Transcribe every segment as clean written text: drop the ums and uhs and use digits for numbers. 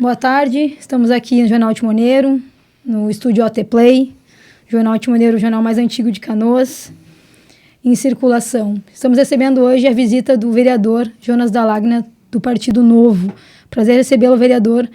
Boa tarde, estamos aqui no Jornal Timoneiro, no estúdio OT Play. Jornal Timoneiro, o jornal mais antigo de Canoas, em circulação. Estamos recebendo hoje a visita do vereador Jonas Dalagna, do Partido Novo. Prazer recebê-lo, vereador.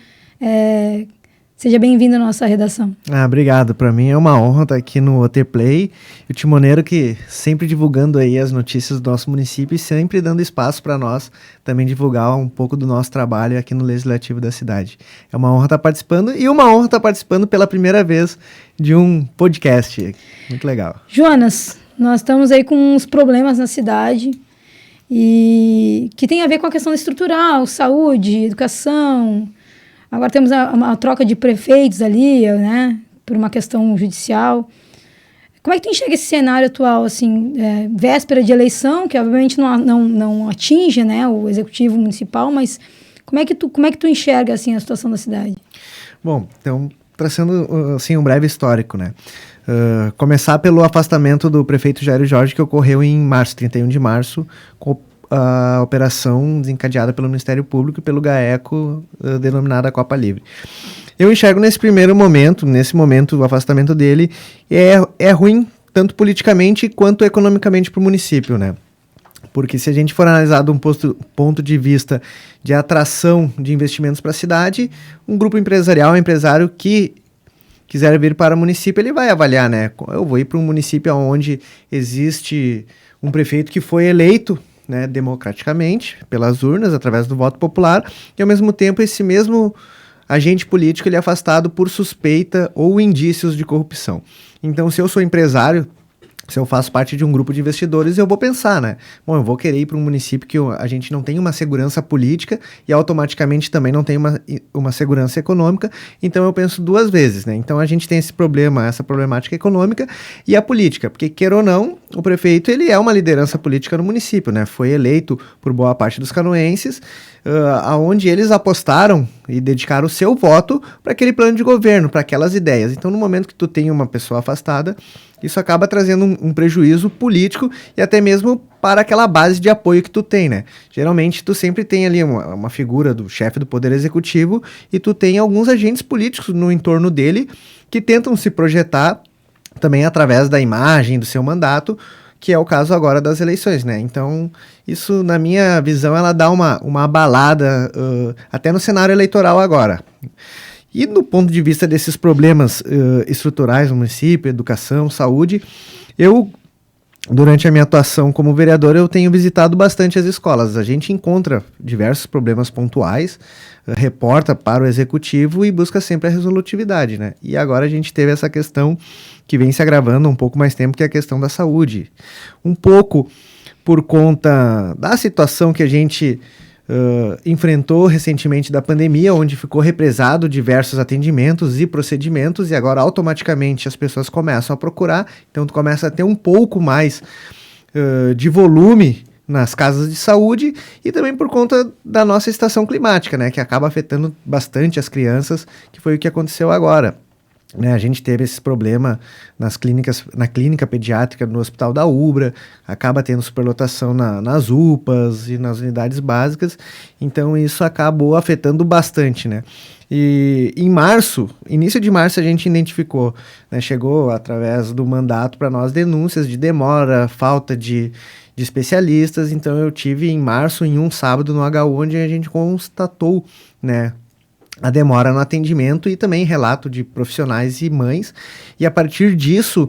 Seja bem-vindo à nossa redação. Obrigado. Para mim é uma honra estar aqui no OT Play. O Timoneiro que sempre divulgando aí as notícias do nosso município e sempre dando espaço para nós também divulgar um pouco do nosso trabalho aqui no Legislativo da cidade. É uma honra estar participando e uma honra estar participando pela primeira vez de um podcast. Muito legal. Jonas, nós estamos aí com uns problemas na cidade e que tem a ver com a questão estrutural, saúde, educação. Agora temos uma troca de prefeitos ali, né, por uma questão judicial. Como é que tu enxerga esse cenário atual, assim, véspera de eleição, que obviamente não atinge, né, o executivo municipal, mas como é que tu enxerga, assim, a situação da cidade? Bom, então, traçando, assim, um breve histórico, né. Começar pelo afastamento do prefeito Jairo Jorge, que ocorreu em março, 31 de março, com a operação desencadeada pelo Ministério Público e pelo GAECO, denominada Copa Livre. Eu enxergo nesse momento, o afastamento dele é ruim, tanto politicamente quanto economicamente para o município, né? Porque se a gente for analisar de um ponto de vista de atração de investimentos para a cidade, um grupo empresarial, um empresário que quiser vir para o município, ele vai avaliar, né? Eu vou ir para um município onde existe um prefeito que foi eleito, né, democraticamente, pelas urnas, através do voto popular, e ao mesmo tempo esse mesmo agente político ele é afastado por suspeita ou indícios de corrupção. Então, se eu sou empresário, se eu faço parte de um grupo de investidores, eu vou pensar, né? Bom, eu vou querer ir para um município que a gente não tem uma segurança política e automaticamente também não tem uma segurança econômica, então eu penso duas vezes, né? Então a gente tem esse problema, essa problemática econômica e a política, porque queira ou não, o prefeito ele é uma liderança política no município, né? Foi eleito por boa parte dos canoenses, aonde eles apostaram e dedicaram o seu voto para aquele plano de governo, para aquelas ideias. Então, no momento que tu tem uma pessoa afastada, isso acaba trazendo um prejuízo político e até mesmo para aquela base de apoio que tu tem, né? Geralmente, tu sempre tem ali uma figura do chefe do Poder Executivo e tu tem alguns agentes políticos no entorno dele que tentam se projetar também através da imagem, do seu mandato, que é o caso agora das eleições, né? Então, isso, na minha visão, ela dá uma abalada até no cenário eleitoral agora. E do ponto de vista desses problemas estruturais no município, educação, saúde, durante a minha atuação como vereador, eu tenho visitado bastante as escolas. A gente encontra diversos problemas pontuais, reporta para o executivo e busca sempre a resolutividade, né? E agora a gente teve essa questão que vem se agravando um pouco mais tempo, que é a questão da saúde. Um pouco por conta da situação que a gente enfrentou recentemente da pandemia, onde ficou represado diversos atendimentos e procedimentos e agora automaticamente as pessoas começam a procurar, então tu começa a ter um pouco mais de volume nas casas de saúde e também por conta da nossa estação climática, né, que acaba afetando bastante as crianças, que foi o que aconteceu agora. Né, a gente teve esse problema na clínica pediátrica no Hospital da Ubra, acaba tendo superlotação nas UPAs e nas unidades básicas, então isso acabou afetando bastante, né? E em março, início de março a gente identificou, né, chegou através do mandato para nós denúncias de demora, falta de especialistas, então eu tive em março, em um sábado no HU, onde a gente constatou, né, a demora no atendimento e também relato de profissionais e mães. E a partir disso,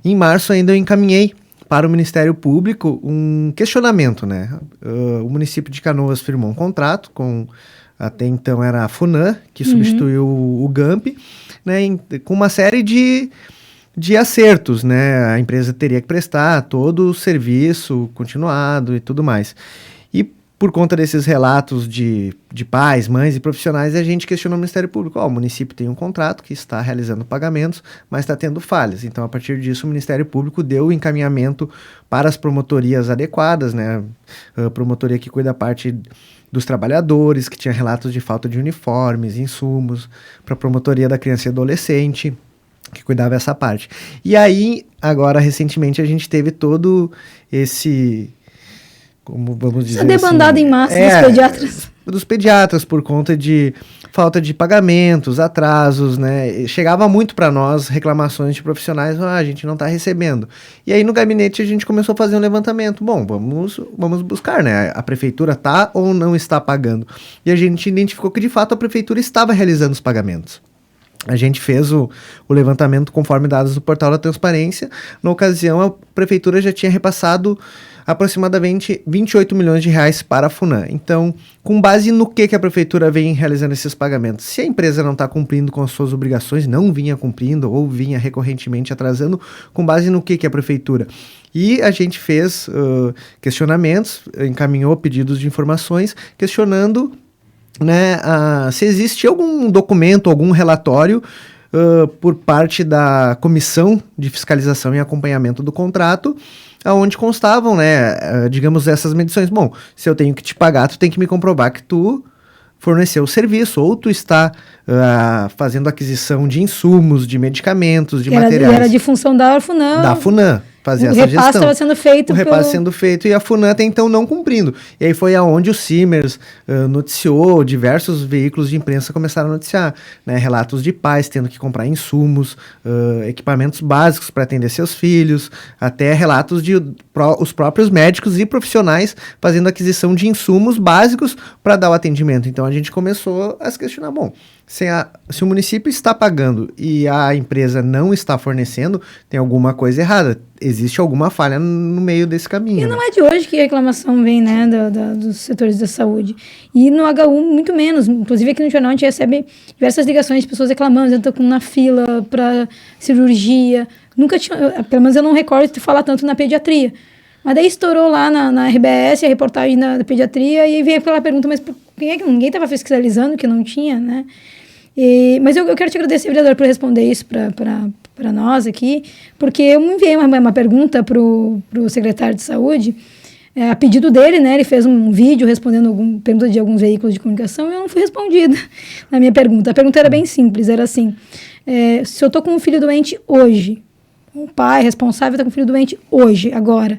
em março ainda eu encaminhei para o Ministério Público um questionamento, né? O município de Canoas firmou um contrato com, até então era a FUNAM, que substituiu o GAMP, né? Com uma série de acertos, né? A empresa teria que prestar todo o serviço continuado e tudo mais. Por conta desses relatos de pais, mães e profissionais, a gente questionou o Ministério Público. O município tem um contrato que está realizando pagamentos, mas está tendo falhas. Então, a partir disso, o Ministério Público deu o encaminhamento para as promotorias adequadas, né? A promotoria que cuida da parte dos trabalhadores, que tinha relatos de falta de uniformes, insumos, para a promotoria da criança e adolescente, que cuidava dessa parte. E aí, agora, recentemente, a gente teve todo esse... como vamos dizer essa debandada assim, em massa dos pediatras. dos pediatras, por conta de falta de pagamentos, atrasos, né? Chegava muito para nós reclamações de profissionais, a gente não está recebendo. E aí no gabinete a gente começou a fazer um levantamento. Bom, vamos buscar, né? A prefeitura está ou não está pagando? E a gente identificou que de fato a prefeitura estava realizando os pagamentos. A gente fez o levantamento conforme dados do portal da transparência. Na ocasião, a prefeitura já tinha repassado aproximadamente 28 milhões de reais para a FUNAM. Então, com base no que a prefeitura vem realizando esses pagamentos? Se a empresa não está cumprindo com as suas obrigações, não vinha cumprindo ou vinha recorrentemente atrasando, com base no que a prefeitura? E a gente fez questionamentos, encaminhou pedidos de informações, questionando, né, se existe algum documento, algum relatório por parte da Comissão de Fiscalização e Acompanhamento do Contrato, onde constavam, né, digamos, essas medições. Bom, se eu tenho que te pagar, tu tem que me comprovar que tu forneceu o serviço, ou tu está fazendo aquisição de insumos, de medicamentos, de materiais. Era de função da FUNAM. Da FUNAM. Fazer o essa repasse estava sendo feito. O repasse sendo feito e a FUNAM até então não cumprindo. E aí foi aonde o Simers noticiou, diversos veículos de imprensa começaram a noticiar, né, relatos de pais tendo que comprar insumos, equipamentos básicos para atender seus filhos, até relatos de os próprios médicos e profissionais fazendo aquisição de insumos básicos para dar o atendimento. Então a gente começou a se questionar, bom, se o município está pagando e a empresa não está fornecendo, tem alguma coisa errada. Existe alguma falha no meio desse caminho. E não é de hoje que a reclamação vem, né, dos setores da saúde. E no HU, muito menos. Inclusive, aqui no jornal, a gente recebe diversas ligações de pessoas reclamando, estão na fila para cirurgia. Nunca tinha, pelo menos eu não recordo de falar tanto na pediatria. Mas daí estourou lá na RBS a reportagem da pediatria e veio aquela pergunta, mas quem é que ninguém estava fiscalizando que não tinha, né? Mas eu quero te agradecer, vereador, por responder isso para nós aqui, porque eu me enviei uma pergunta para o secretário de saúde, a pedido dele, né? Ele fez um vídeo respondendo pergunta de alguns veículos de comunicação e eu não fui respondida na minha pergunta. A pergunta era bem simples, era assim, se eu estou com um filho doente hoje, um pai responsável está com um filho doente hoje, agora,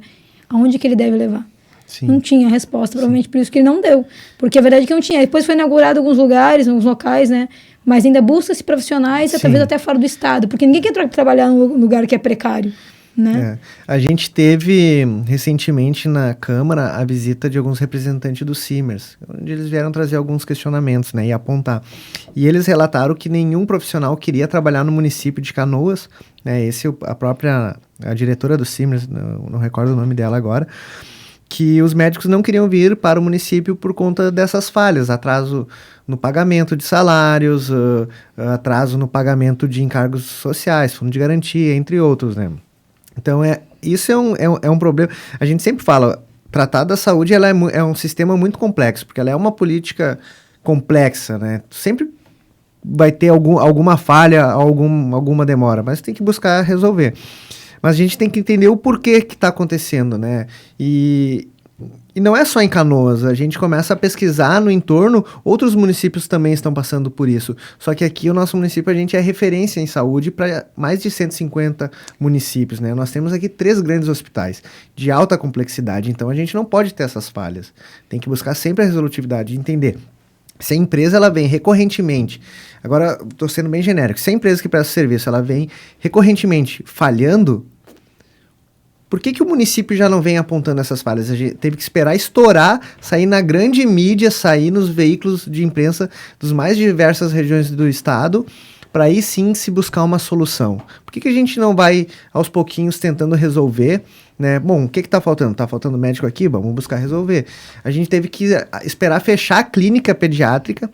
aonde que ele deve levar? Sim. Não tinha resposta, provavelmente por isso que ele não deu. Porque a verdade é que não tinha. Depois foi inaugurado alguns lugares, alguns locais, né? Mas ainda busca-se profissionais, talvez até fora do estado. Porque ninguém quer trabalhar num lugar que é precário, né? A gente teve, recentemente, na Câmara, a visita de alguns representantes do Simers, onde eles vieram trazer alguns questionamentos, né? E apontar. E eles relataram que nenhum profissional queria trabalhar no município de Canoas, né? A diretora do Simers, não recordo o nome dela agora, que os médicos não queriam vir para o município por conta dessas falhas, atraso no pagamento de salários, atraso no pagamento de encargos sociais, fundo de garantia, entre outros, né? Então, isso é um problema. A gente sempre fala, tratar da saúde é um sistema muito complexo, porque ela é uma política complexa, né? Sempre vai ter alguma falha, alguma demora, mas tem que buscar resolver. Mas a gente tem que entender o porquê que está acontecendo, né? E não é só em Canoas, a gente começa a pesquisar no entorno, outros municípios também estão passando por isso. Só que aqui o nosso município, a gente é referência em saúde para mais de 150 municípios, né? Nós temos aqui 3 grandes hospitais de alta complexidade, então a gente não pode ter essas falhas. Tem que buscar sempre a resolutividade, entender. Se a empresa ela vem recorrentemente, agora estou sendo bem genérico, se a empresa que presta serviço ela vem recorrentemente falhando, por que o município já não vem apontando essas falhas? A gente teve que esperar estourar, sair na grande mídia, sair nos veículos de imprensa dos mais diversas regiões do estado, para aí sim se buscar uma solução. Por que a gente não vai aos pouquinhos tentando resolver, né? Bom, o que está faltando? Está faltando médico aqui? Vamos buscar resolver. A gente teve que esperar fechar a clínica pediátrica,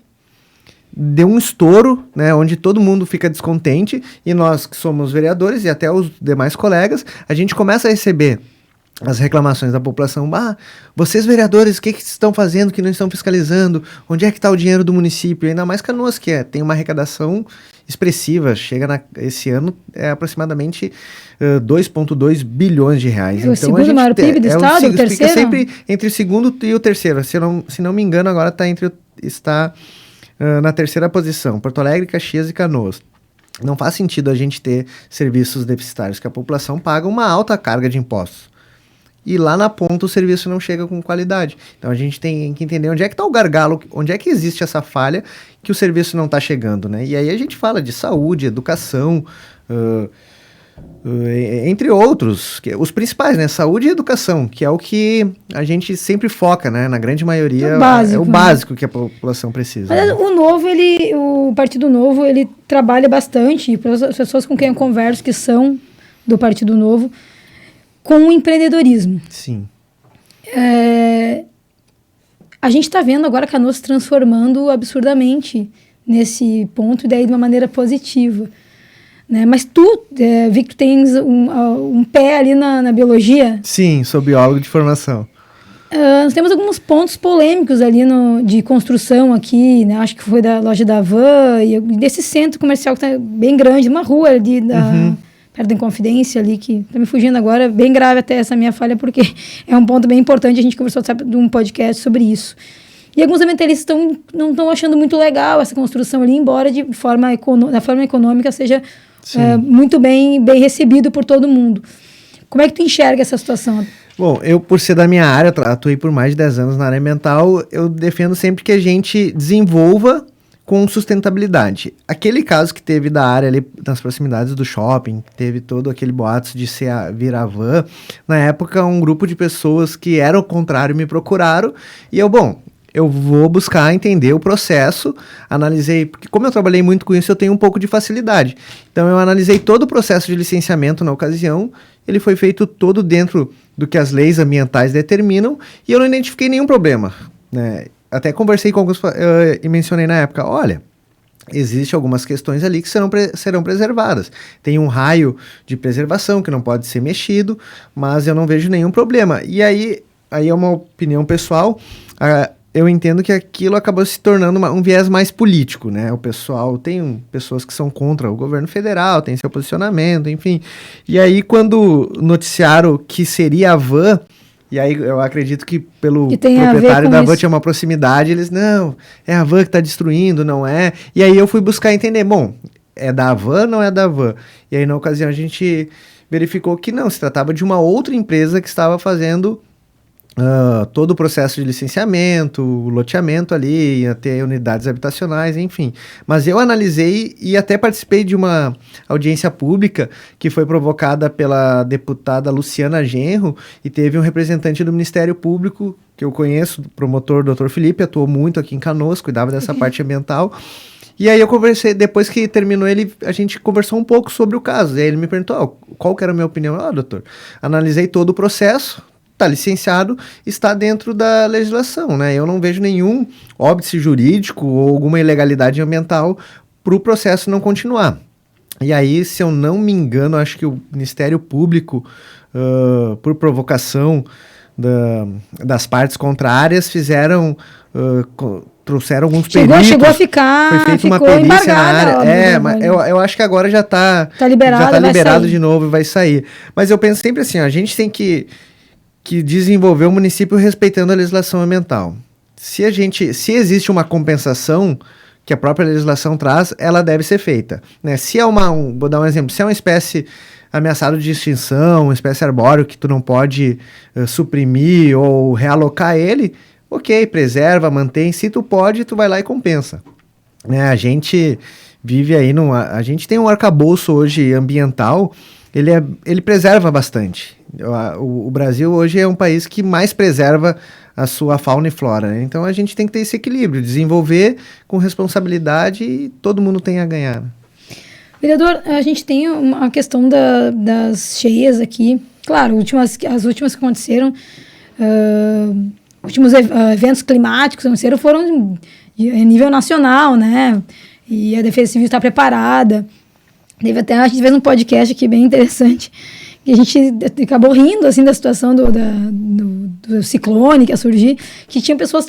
deu um estouro, né, onde todo mundo fica descontente, e nós que somos vereadores e até os demais colegas, a gente começa a receber as reclamações da população. Vocês vereadores, o que estão fazendo que não estão fiscalizando? Onde é que está o dinheiro do município? Ainda mais Canoas, que tem uma arrecadação expressiva, esse ano é aproximadamente 2,2 bilhões de reais. O segundo maior PIB do estado, o terceiro? Fica sempre entre o segundo e o terceiro. Se não me engano, agora está na terceira posição, Porto Alegre, Caxias e Canoas. Não faz sentido a gente ter serviços deficitários, que a população paga uma alta carga de impostos. e lá na ponta o serviço não chega com qualidade. Então a gente tem que entender onde é que está o gargalo, onde é que existe essa falha que o serviço não está chegando, né? E aí a gente fala de saúde, educação, entre outros, os principais, né? Saúde e educação, que é o que a gente sempre foca, né? Na grande maioria é o básico que a população precisa. Mas, né? O Partido Novo, ele trabalha bastante, para as pessoas com quem eu converso que são do Partido Novo, com o empreendedorismo. Sim. A gente está vendo agora Canoas se transformando absurdamente nesse ponto, e daí de uma maneira positiva. Né? Mas tu, vi que tu tens um pé ali na biologia. Sim, sou biólogo de formação. Nós temos alguns pontos polêmicos ali de construção aqui, né? Acho que foi da loja da Van e desse centro comercial que está bem grande, uma rua ali perto da Inconfidência ali, que está me fugindo agora, bem grave até essa minha falha, porque é um ponto bem importante, a gente conversou, sabe, de um podcast sobre isso. E alguns ambientalistas não estão achando muito legal essa construção ali, embora da forma econômica seja muito bem recebido por todo mundo. Como é que tu enxerga essa situação? Bom, eu, por ser da minha área, atuei por mais de 10 anos na área ambiental, eu defendo sempre que a gente desenvolva com sustentabilidade. Aquele caso que teve da área ali nas proximidades do shopping, teve todo aquele boato de vir a van, na época um grupo de pessoas que eram o contrário me procuraram, e eu vou buscar entender o processo, analisei, porque como eu trabalhei muito com isso, eu tenho um pouco de facilidade. Então eu analisei todo o processo de licenciamento na ocasião, ele foi feito todo dentro do que as leis ambientais determinam, e eu não identifiquei nenhum problema, né? Até conversei com alguns e mencionei na época, olha, existem algumas questões ali que serão preservadas. Tem um raio de preservação que não pode ser mexido, mas eu não vejo nenhum problema. E aí é uma opinião pessoal, eu entendo que aquilo acabou se tornando um viés mais político, né? O pessoal, tem pessoas que são contra o governo federal, tem seu posicionamento, enfim. E aí, quando noticiaram que seria a Van, e aí eu acredito que pelo proprietário da Van tinha uma proximidade, eles, não, é a Van que está destruindo, não é? E aí eu fui buscar entender, bom, é da Van, não é da Van? E aí na ocasião a gente verificou que não, se tratava de uma outra empresa que estava fazendo todo o processo de licenciamento, o loteamento ali, ia ter unidades habitacionais, enfim. Mas eu analisei e até participei de uma audiência pública que foi provocada pela deputada Luciana Genro, e teve um representante do Ministério Público, que eu conheço, o promotor Dr. Felipe, atuou muito aqui em Canoas, cuidava dessa parte ambiental. E aí eu conversei, depois que terminou a gente conversou um pouco sobre o caso. E aí ele me perguntou, qual que era a minha opinião? Doutor, analisei todo o processo, está licenciado, está dentro da legislação, né? Eu não vejo nenhum óbice jurídico ou alguma ilegalidade ambiental para o processo não continuar. E aí, se eu não me engano, acho que o Ministério Público, por provocação das partes contrárias, trouxeram alguns peritos. Chegou a ficar, foi feita uma perícia na área. Mas eu acho que agora já está liberado de novo e vai sair. Mas eu penso sempre assim, a gente tem que desenvolver o município respeitando a legislação ambiental. Se existe uma compensação que a própria legislação traz, ela deve ser feita, né? Se é vou dar um exemplo, se é uma espécie ameaçada de extinção, uma espécie arbóreo que tu não pode suprimir ou realocar ele, ok, preserva, mantém. Se tu pode, tu vai lá e compensa. Né? A gente vive aí a gente tem um arcabouço hoje ambiental, ele preserva bastante. O Brasil hoje é um país que mais preserva a sua fauna e flora, né? Então a gente tem que ter esse equilíbrio, desenvolver com responsabilidade e todo mundo tem a ganhar. Vereador, a gente tem a questão das cheias aqui. Claro, as últimas que aconteceram, últimos eventos climáticos que aconteceram foram a nível nacional, né? E a Defesa Civil está preparada. A gente fez um podcast aqui bem interessante, que a gente acabou rindo assim, da situação do ciclone que ia surgir, que tinha pessoas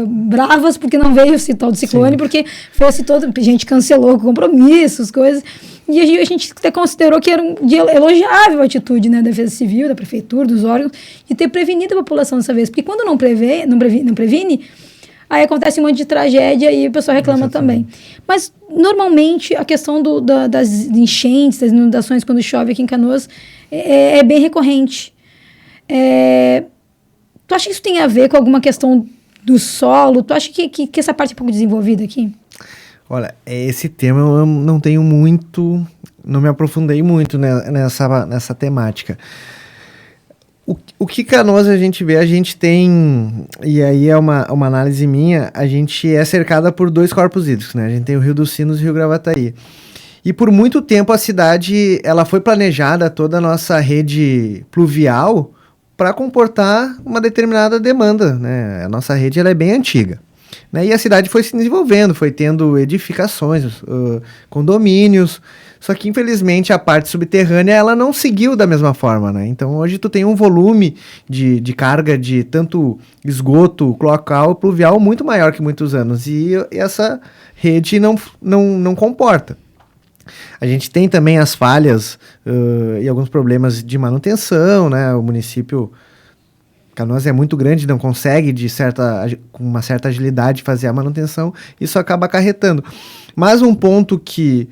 bravas porque não veio esse tal do ciclone. Sim. Porque fosse gente cancelou compromissos, coisas, e a gente até considerou que era de elogiável a atitude, né, da Defesa Civil, da Prefeitura, dos órgãos, de ter prevenido a população dessa vez, porque quando não previne, aí acontece um monte de tragédia e o pessoal reclama também. Mas, normalmente, a questão das enchentes, das inundações quando chove aqui em Canoas é bem recorrente. Tu acha que isso tem a ver com alguma questão do solo? Tu acha que essa parte é um pouco desenvolvida aqui? Olha, esse tema eu não tenho muito, não me aprofundei muito nessa temática. O que Canoas a gente vê, a gente tem, e aí é uma análise minha, a gente é cercada por 2 corpos hídricos, né? A gente tem o Rio dos Sinos e o Rio Gravataí. E por muito tempo a cidade, ela foi planejada, toda a nossa rede pluvial, para comportar uma determinada demanda, né? A nossa rede ela é bem antiga, né? E a cidade foi se desenvolvendo, foi tendo edificações, condomínios, só que infelizmente a parte subterrânea ela não seguiu da mesma forma, né? Então hoje tu tem um volume de carga de tanto esgoto, cloacal, pluvial muito maior que muitos anos, e essa rede não comporta. A gente tem também as falhas e alguns problemas de manutenção, né? O município Canoas é muito grande, não consegue com uma certa agilidade fazer a manutenção, isso acaba acarretando. Mas um ponto que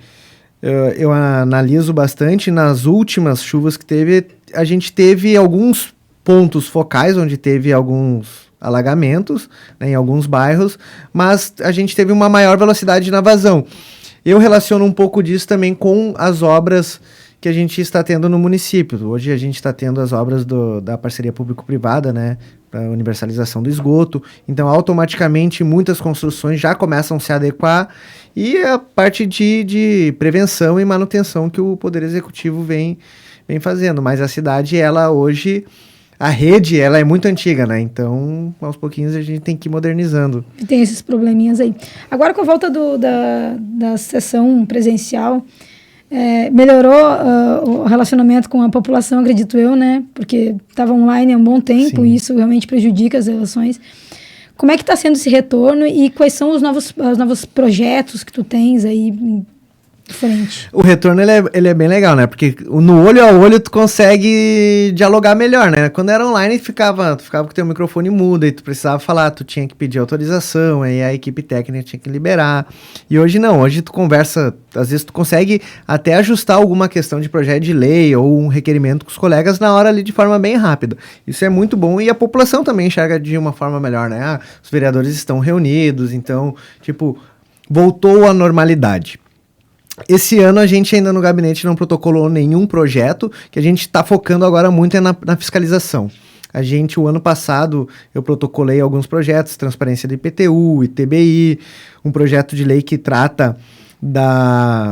eu analiso bastante, nas últimas chuvas que teve, a gente teve alguns pontos focais onde teve alguns alagamentos, né, em alguns bairros, mas a gente teve uma maior velocidade na vazão. Eu relaciono um pouco disso também com as obras que a gente está tendo no município. Hoje a gente está tendo as obras da parceria público-privada, né, para universalização do esgoto. Então, automaticamente, muitas construções já começam a se adequar e a parte de prevenção e manutenção que o Poder Executivo vem fazendo. Mas a cidade, ela hoje... A rede, ela é muito antiga, né? Então, aos pouquinhos, a gente tem que ir modernizando. Tem esses probleminhas aí. Agora, com a volta da sessão presencial, melhorou o relacionamento com a população, acredito eu, né? Porque estava online há um bom tempo. Sim. E isso realmente prejudica as relações. Como é que está sendo esse retorno e quais são os novos projetos que tu tens aí diferente? O retorno ele é bem legal, né? Porque no olho a olho tu consegue dialogar melhor, né? Quando era online, tu ficava com o teu microfone mudo e tu precisava falar, tu tinha que pedir autorização, aí a equipe técnica tinha que liberar. E hoje não, hoje tu conversa, às vezes tu consegue até ajustar alguma questão de projeto de lei ou um requerimento com os colegas na hora ali de forma bem rápida. Isso é muito bom e a população também enxerga de uma forma melhor, né? Os vereadores estão reunidos, então, voltou à normalidade. Esse ano a gente ainda no gabinete não protocolou nenhum projeto, que a gente está focando agora muito na fiscalização. O ano passado, eu protocolei alguns projetos, transparência do IPTU, ITBI, um projeto de lei que trata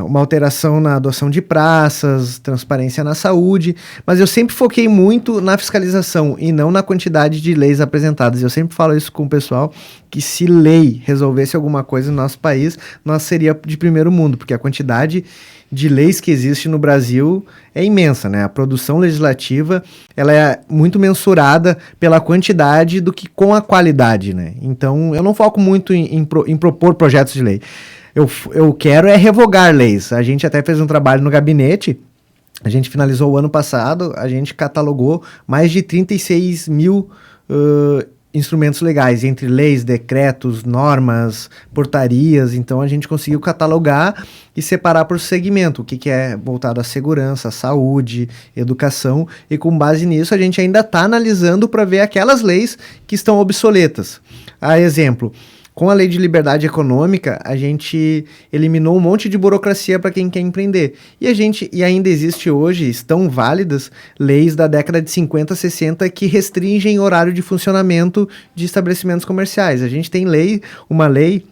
uma alteração na adoção de praças, transparência na saúde, mas eu sempre foquei muito na fiscalização e não na quantidade de leis apresentadas. Eu sempre falo isso com o pessoal, que se lei resolvesse alguma coisa no nosso país, nós seria de primeiro mundo, porque a quantidade de leis que existe no Brasil é imensa, né? A produção legislativa, ela é muito mensurada pela quantidade do que com a qualidade, né? Então, eu não foco muito em propor projetos de lei. Eu quero revogar leis. A gente até fez um trabalho no gabinete, a gente finalizou o ano passado, a gente catalogou mais de 36 mil instrumentos legais, entre leis, decretos, normas, portarias. Então a gente conseguiu catalogar e separar por segmento, o que é voltado à segurança, à saúde, educação, e com base nisso a gente ainda está analisando para ver aquelas leis que estão obsoletas. Exemplo, com a Lei de Liberdade Econômica, a gente eliminou um monte de burocracia para quem quer empreender. E ainda existe hoje, estão válidas, leis da década de 50, 60 que restringem o horário de funcionamento de estabelecimentos comerciais. A gente tem uma lei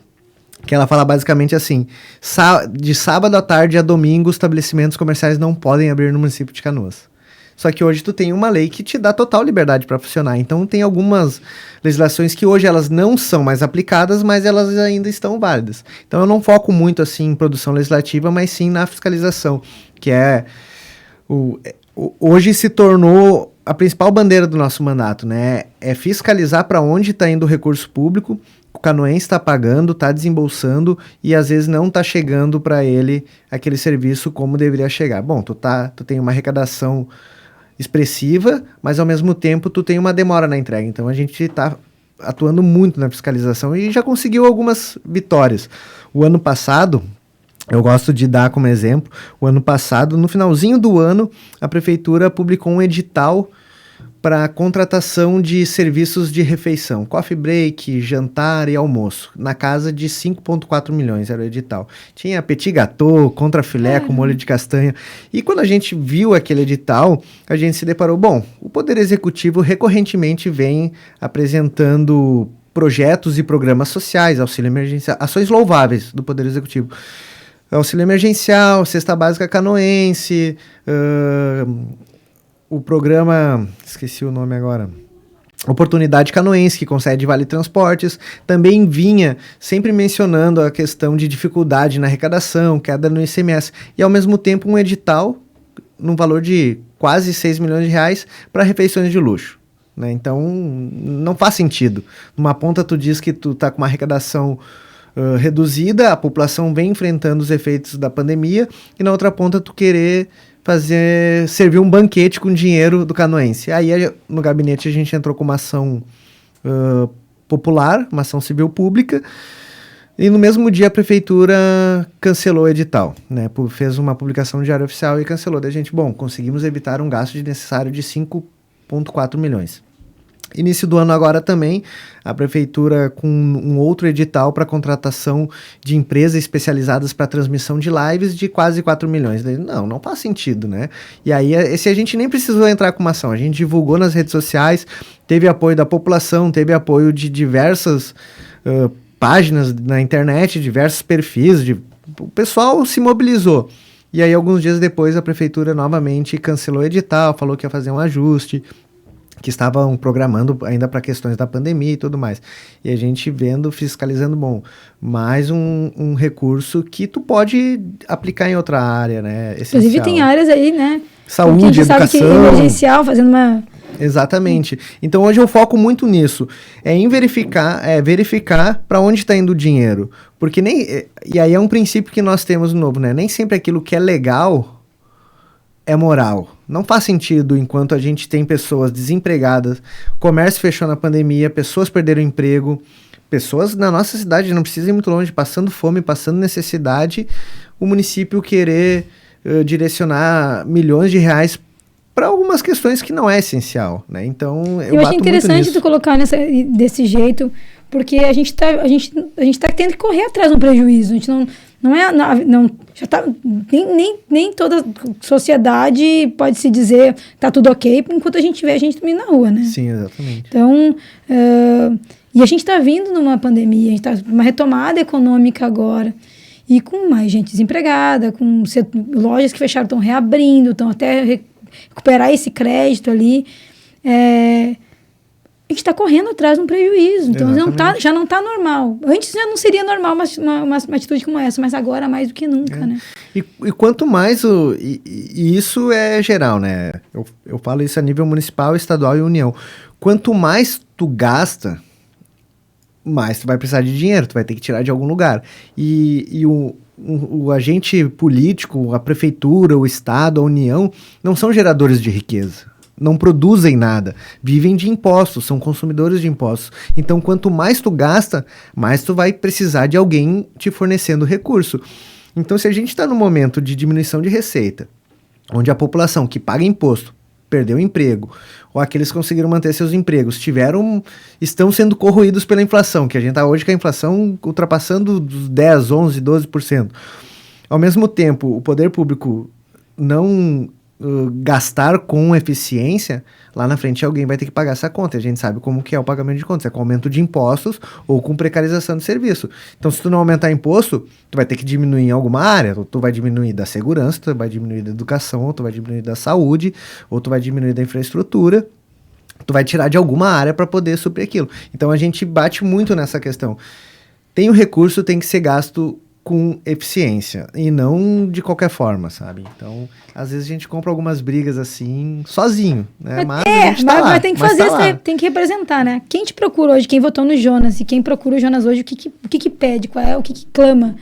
que ela fala basicamente assim, de sábado à tarde a domingo, estabelecimentos comerciais não podem abrir no município de Canoas. Só que hoje tu tem uma lei que te dá total liberdade para funcionar. Então tem algumas legislações que hoje elas não são mais aplicadas, mas elas ainda estão válidas. Então eu não foco muito assim em produção legislativa, mas sim na fiscalização, que hoje se tornou a principal bandeira do nosso mandato, né? É fiscalizar para onde está indo o recurso público, o canoense está pagando, está desembolsando e às vezes não está chegando para ele aquele serviço como deveria chegar. Bom, tu tem uma arrecadação expressiva, mas ao mesmo tempo tu tem uma demora na entrega. Então a gente está atuando muito na fiscalização e já conseguiu algumas vitórias. O ano passado, eu gosto de dar como exemplo, o ano passado, no finalzinho do ano, a prefeitura publicou um edital para contratação de serviços de refeição, coffee break, jantar e almoço, na casa de 5,4 milhões era o edital. Tinha petit gâteau, contrafilé com molho de castanha. E quando a gente viu aquele edital, a gente se deparou, bom, o Poder Executivo recorrentemente vem apresentando projetos e programas sociais, auxílio emergencial, ações louváveis do Poder Executivo. Auxílio emergencial, cesta básica canoense, o programa, esqueci o nome agora, Oportunidade Canoense, que concede Vale Transportes, também vinha sempre mencionando a questão de dificuldade na arrecadação, queda no ICMS, e ao mesmo tempo um edital num valor de quase 6 milhões de reais para refeições de luxo. Né? Então, não faz sentido. Numa ponta tu diz que tu tá com uma arrecadação reduzida, a população vem enfrentando os efeitos da pandemia, e na outra ponta tu querer servir um banquete com dinheiro do canoense. Aí no gabinete a gente entrou com uma ação popular, uma ação civil pública, e no mesmo dia a prefeitura cancelou o edital, né? Fez uma publicação no Diário Oficial e cancelou. Daí a gente, conseguimos evitar um gasto necessário de 5,4 milhões. Início do ano agora também, a prefeitura com um outro edital para contratação de empresas especializadas para transmissão de lives de quase 4 milhões. Daí, não faz sentido, né? E aí, esse a gente nem precisou entrar com uma ação, a gente divulgou nas redes sociais, teve apoio da população, teve apoio de diversas páginas na internet, diversos perfis, o pessoal se mobilizou. E aí, alguns dias depois, a prefeitura novamente cancelou o edital, falou que ia fazer um ajuste, que estavam programando ainda para questões da pandemia e tudo mais. E a gente vendo, fiscalizando, mais um recurso que tu pode aplicar em outra área, né? Essencial. Inclusive tem áreas aí, né? Saúde, a gente educação. sabe que é emergencial, fazendo uma... Exatamente. Então hoje eu foco muito nisso, em verificar para onde está indo o dinheiro. Porque e aí é um princípio que nós temos de novo, né? Nem sempre aquilo que é legal é moral. Não faz sentido enquanto a gente tem pessoas desempregadas, o comércio fechou na pandemia, pessoas perderam emprego, pessoas na nossa cidade, não precisa ir muito longe, passando fome, passando necessidade, o município querer direcionar milhões de reais para algumas questões que não é essencial, né? Então, eu acho interessante tu colocar desse jeito, porque a gente tá tendo que correr atrás do prejuízo. A gente já tá, nem toda sociedade pode se dizer tá tudo ok, enquanto a gente vê a gente também na rua, né? Sim, exatamente. Então, e a gente está vindo numa pandemia, a gente está numa retomada econômica agora, e com mais gente desempregada, com lojas que fecharam, estão reabrindo, estão até recuperar esse crédito ali. A gente está correndo atrás de um prejuízo. Então, já não está normal. Antes já não seria normal uma atitude como essa, mas agora mais do que nunca, né? E quanto mais... E isso é geral, né? Eu falo isso a nível municipal, estadual e união. Quanto mais tu gasta, mais tu vai precisar de dinheiro, tu vai ter que tirar de algum lugar. E o agente político, a prefeitura, o estado, a união, não são geradores de riqueza. Não produzem nada, vivem de impostos, são consumidores de impostos. Então, quanto mais tu gasta, mais tu vai precisar de alguém te fornecendo recurso. Então, se a gente está num momento de diminuição de receita, onde a população que paga imposto perdeu o emprego, ou aqueles que conseguiram manter seus empregos, estão sendo corroídos pela inflação, que a gente está hoje com a inflação ultrapassando os 10, 11, 12%. Ao mesmo tempo, o poder público não gastar com eficiência, lá na frente alguém vai ter que pagar essa conta. A gente sabe como que é o pagamento de contas, é com aumento de impostos ou com precarização de serviço. Então, se tu não aumentar imposto, tu vai ter que diminuir em alguma área, ou tu vai diminuir da segurança, tu vai diminuir da educação, ou tu vai diminuir da saúde, ou tu vai diminuir da infraestrutura, tu vai tirar de alguma área para poder suprir aquilo. Então, a gente bate muito nessa questão. Tem o recurso, tem que ser gasto com eficiência e não de qualquer forma, sabe? Então, às vezes a gente compra algumas brigas assim, sozinho, né? Mas a gente tá lá, mas tem que fazer isso, tem que representar, né? Quem te procura hoje, quem votou no Jonas e quem procura o Jonas hoje, o que pede, o que clama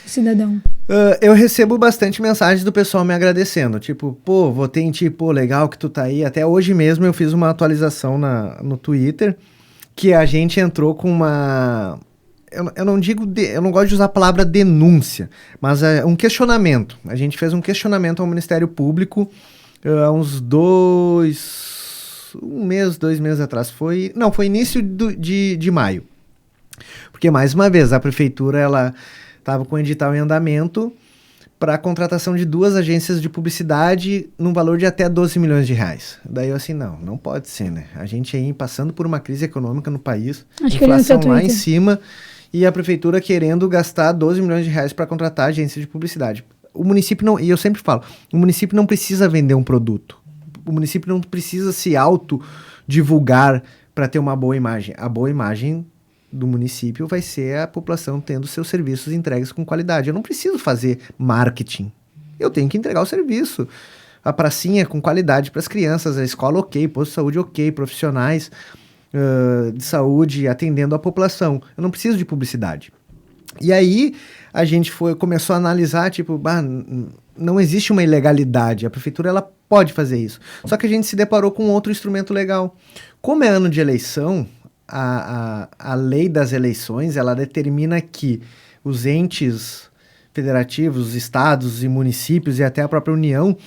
o cidadão? Eu recebo bastante mensagem do pessoal me agradecendo, tipo, votei em ti, legal que tu tá aí. Até hoje mesmo eu fiz uma atualização no Twitter que a gente entrou com uma... Eu não gosto de usar a palavra denúncia, mas é um questionamento. A gente fez um questionamento ao Ministério Público há uns um mês, 2 meses atrás, foi início de maio. Porque, mais uma vez, a prefeitura, ela estava com o edital em andamento para a contratação de 2 agências de publicidade num valor de até 12 milhões de reais. Daí eu assim, não pode ser, né? A gente aí passando por uma crise econômica no país, Acho que inflação lá em cima, e a prefeitura querendo gastar 12 milhões de reais para contratar agência de publicidade. O município não, e eu sempre falo, o município não precisa vender um produto. O município não precisa se autodivulgar para ter uma boa imagem. A boa imagem do município vai ser a população tendo seus serviços entregues com qualidade. Eu não preciso fazer marketing. Eu tenho que entregar o serviço. A pracinha com qualidade para as crianças, a escola ok, posto de saúde ok, profissionais de saúde atendendo a população. Eu não preciso de publicidade. E aí a gente começou a analisar, tipo, não existe uma ilegalidade. A prefeitura ela pode fazer isso. Só que a gente se deparou com outro instrumento legal. Como é ano de eleição, a lei das eleições, ela determina que os entes federativos, os estados e municípios e até a própria União,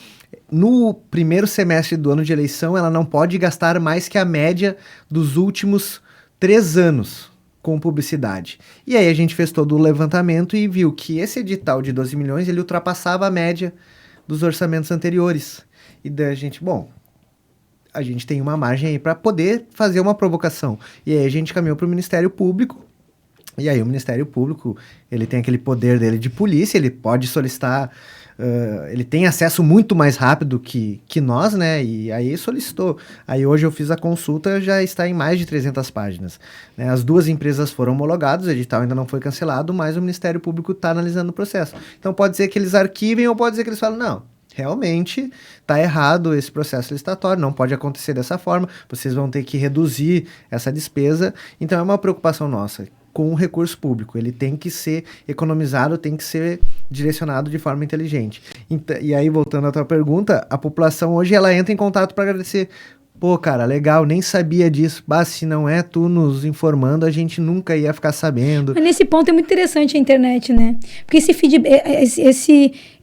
no primeiro semestre do ano de eleição, ela não pode gastar mais que a média dos últimos 3 anos com publicidade. E aí a gente fez todo o levantamento e viu que esse edital de 12 milhões, ele ultrapassava a média dos orçamentos anteriores. E daí a gente, a gente tem uma margem aí para poder fazer uma provocação. E aí a gente caminhou para o Ministério Público, e aí o Ministério Público, ele tem aquele poder dele de polícia, ele pode solicitar, ele tem acesso muito mais rápido que nós, né, e aí solicitou. Aí hoje eu fiz a consulta, já está em mais de 300 páginas. Né? As 2 empresas foram homologadas, o edital ainda não foi cancelado, mas o Ministério Público está analisando o processo. Então pode ser que eles arquivem ou pode ser que eles falem, não, realmente está errado esse processo licitatório, não pode acontecer dessa forma, vocês vão ter que reduzir essa despesa. Então é uma preocupação nossa com o recurso público, ele tem que ser economizado, tem que ser direcionado de forma inteligente. E aí, voltando à tua pergunta, a população hoje ela entra em contato para agradecer. Pô, cara, legal, nem sabia disso. Se não é tu nos informando, a gente nunca ia ficar sabendo. Mas nesse ponto é muito interessante a internet, né? Porque esse feedback,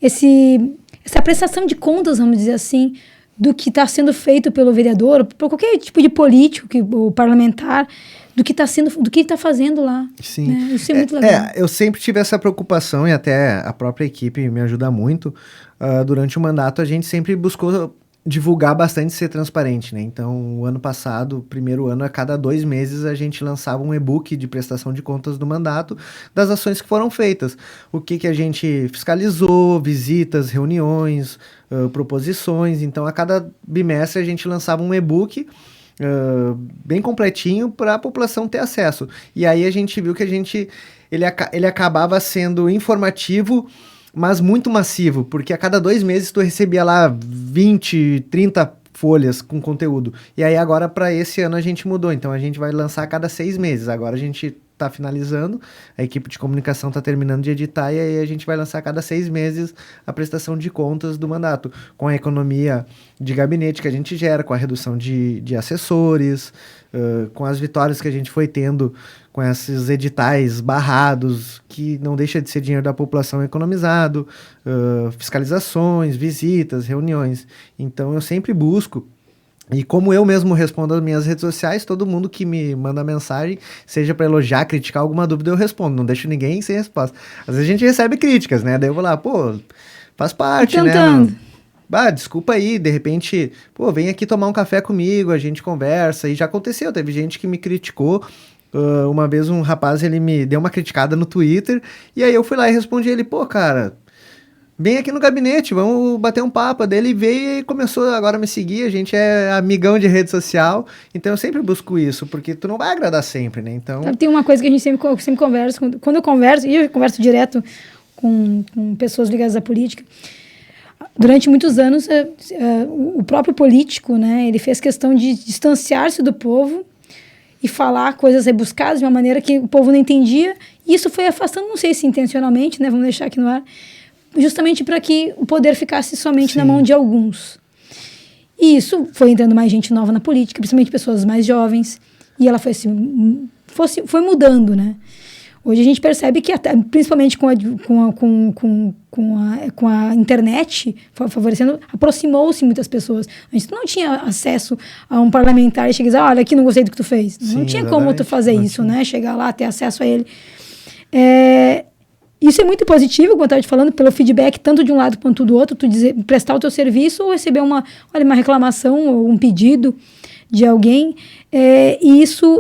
essa prestação de contas, vamos dizer assim, do que está sendo feito pelo vereador, por qualquer tipo de político, o parlamentar, do que está fazendo lá. Sim. Né? Isso é muito legal. Eu sempre tive essa preocupação e até a própria equipe me ajuda muito. Durante o mandato, a gente sempre buscou divulgar bastante, ser transparente, né? Então, o ano passado, primeiro ano, a cada 2 meses a gente lançava um e-book de prestação de contas do mandato das ações que foram feitas. O que a gente fiscalizou, visitas, reuniões, proposições. Então, a cada bimestre a gente lançava um e-book bem completinho para a população ter acesso. E aí a gente viu que ele acabava sendo informativo, mas muito massivo, porque a cada 2 meses tu recebia lá 20, 30 folhas com conteúdo. E aí agora para esse ano a gente mudou, então a gente vai lançar a cada 6 meses. Agora a gente está finalizando, a equipe de comunicação está terminando de editar e aí a gente vai lançar a cada 6 meses a prestação de contas do mandato, com a economia de gabinete que a gente gera, com a redução de assessores, com as vitórias que a gente foi tendo com esses editais barrados, que não deixa de ser dinheiro da população economizado, fiscalizações, visitas, reuniões. Então eu sempre busco. E como eu mesmo respondo às minhas redes sociais, todo mundo que me manda mensagem, seja para elogiar, criticar, alguma dúvida, eu respondo. Não deixo ninguém sem resposta. Às vezes a gente recebe críticas, né? Daí eu vou lá, faz parte, né? Desculpa aí, de repente, vem aqui tomar um café comigo, a gente conversa. E já aconteceu, teve gente que me criticou. Uma vez um rapaz, ele me deu uma criticada no Twitter, e aí eu fui lá e respondi ele, cara... Vem aqui no gabinete, vamos bater um papo. Daí ele veio e começou agora a me seguir. A gente é amigão de rede social. Então eu sempre busco isso, porque tu não vai agradar sempre, né? Então... Tem uma coisa que a gente sempre conversa. Quando eu converso, e eu converso direto com pessoas ligadas à política. Durante muitos anos, o próprio político, né, ele fez questão de distanciar-se do povo e falar coisas rebuscadas de uma maneira que o povo não entendia. E isso foi afastando, não sei se intencionalmente, né? Vamos deixar aqui no ar. Justamente para que o poder ficasse somente na mão de alguns. E isso foi entrando mais gente nova na política, principalmente pessoas mais jovens, e ela foi mudando, né? Hoje a gente percebe que, até, principalmente com a internet favorecendo, aproximou-se muitas pessoas. A gente não tinha acesso a um parlamentar e chegar e dizer, olha, aqui não gostei do que tu fez. Sim, não tinha exatamente. como tu fazer Não isso, tinha. né? Chegar lá, ter acesso a ele. Isso é muito positivo, como eu estava te falando, pelo feedback, tanto de um lado quanto do outro, tu prestar o teu serviço ou receber uma reclamação ou um pedido de alguém, e isso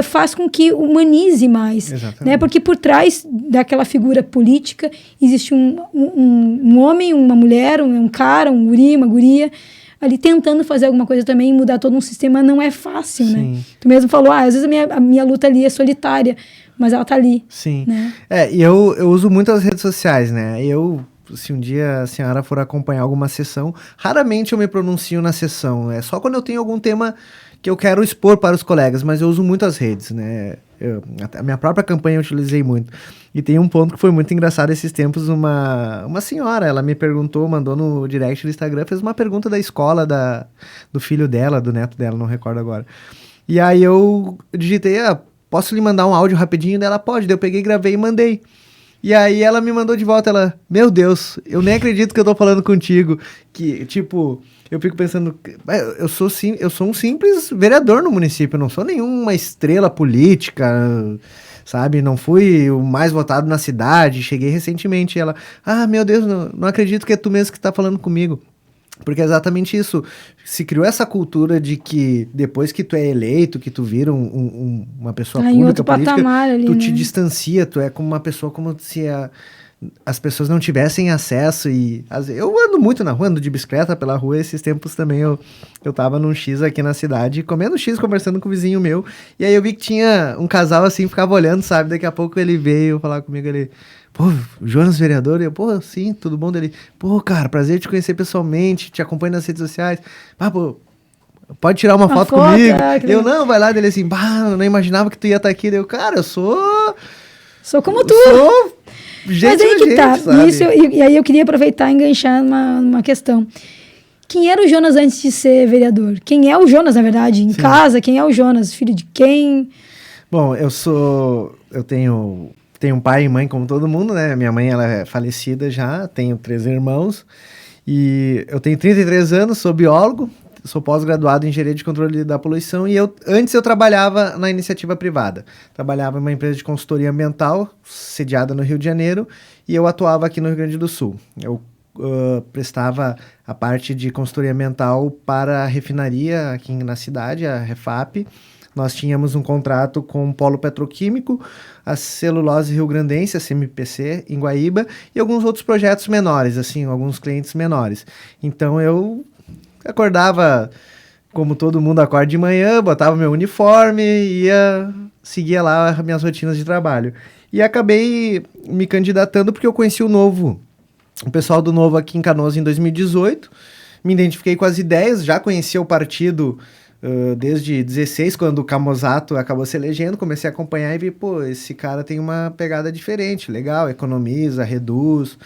faz com que humanize mais. Exatamente. Né? Porque por trás daquela figura política existe um homem, uma mulher, um cara, um guri, uma guria, ali tentando fazer alguma coisa também, mudar todo um sistema não é fácil, Sim. né? Tu mesmo falou, às vezes a minha luta ali é solitária, mas ela tá ali. Sim. Né? E eu uso muito as redes sociais, né? Se um dia a senhora for acompanhar alguma sessão, raramente eu me pronuncio na sessão. É só quando eu tenho algum tema que eu quero expor para os colegas, mas eu uso muito as redes, né? A minha própria campanha eu utilizei muito. E tem um ponto que foi muito engraçado esses tempos, uma senhora, ela me perguntou, mandou no direct do Instagram, fez uma pergunta da escola do filho dela, do neto dela, não recordo agora. E aí eu digitei, posso lhe mandar um áudio rapidinho? Dela, pode. Daí eu peguei, gravei e mandei. E aí ela me mandou de volta, meu Deus, eu nem acredito que eu tô falando contigo. Que, tipo, eu fico pensando, eu sou um simples vereador no município, eu não sou nenhuma estrela política, sabe? Não fui o mais votado na cidade, cheguei recentemente. E ela, meu Deus, não acredito que é tu mesmo que tá falando comigo. Porque é exatamente isso, se criou essa cultura de que depois que tu é eleito, que tu vira uma pessoa pública, em outro política, patamar ali, tu né? te distancia, tu é como uma pessoa como se as pessoas não tivessem acesso. E eu ando muito na rua, ando de bicicleta pela rua, esses tempos também eu tava num X aqui na cidade, comendo X, conversando com o vizinho meu, e aí eu vi que tinha um casal assim, ficava olhando, sabe, daqui a pouco ele veio falar comigo, ele... Pô, Jonas vereador? Eu, pô, sim, tudo bom dele? Pô, cara, prazer te conhecer pessoalmente, te acompanho nas redes sociais. Pô, pode tirar uma foto comigo? Eu, não, vai lá, dele assim, eu não imaginava que tu ia estar aqui. Eu, cara, eu sou como tu. Sou gente. Mas aí que tá, sabe? E aí eu queria aproveitar e enganchar numa questão. Quem era o Jonas antes de ser vereador? Quem é o Jonas, na verdade? Em casa, quem é o Jonas? Filho de quem? Bom, eu tenho um pai e mãe como todo mundo, né? Minha mãe, ela é falecida já, tenho 3 irmãos. E eu tenho 33 anos, sou biólogo, sou pós-graduado em engenharia de controle da poluição. E antes eu trabalhava na iniciativa privada. Trabalhava em uma empresa de consultoria ambiental, sediada no Rio de Janeiro. E eu atuava aqui no Rio Grande do Sul. Eu prestava a parte de consultoria ambiental para a refinaria aqui na cidade, a Refap. Nós tínhamos um contrato com o Polo Petroquímico, a Celulose Rio-Grandense, a CMPC, em Guaíba, e alguns outros projetos menores, assim, alguns clientes menores. Então eu acordava, como todo mundo acorda de manhã, botava meu uniforme e seguia lá as minhas rotinas de trabalho. E acabei me candidatando porque eu conheci o pessoal do Novo aqui em Canoas em 2018, me identifiquei com as ideias, já conhecia o partido desde 16, quando o Camozato acabou se elegendo, comecei a acompanhar e vi, pô, esse cara tem uma pegada diferente, legal, economiza, reduz,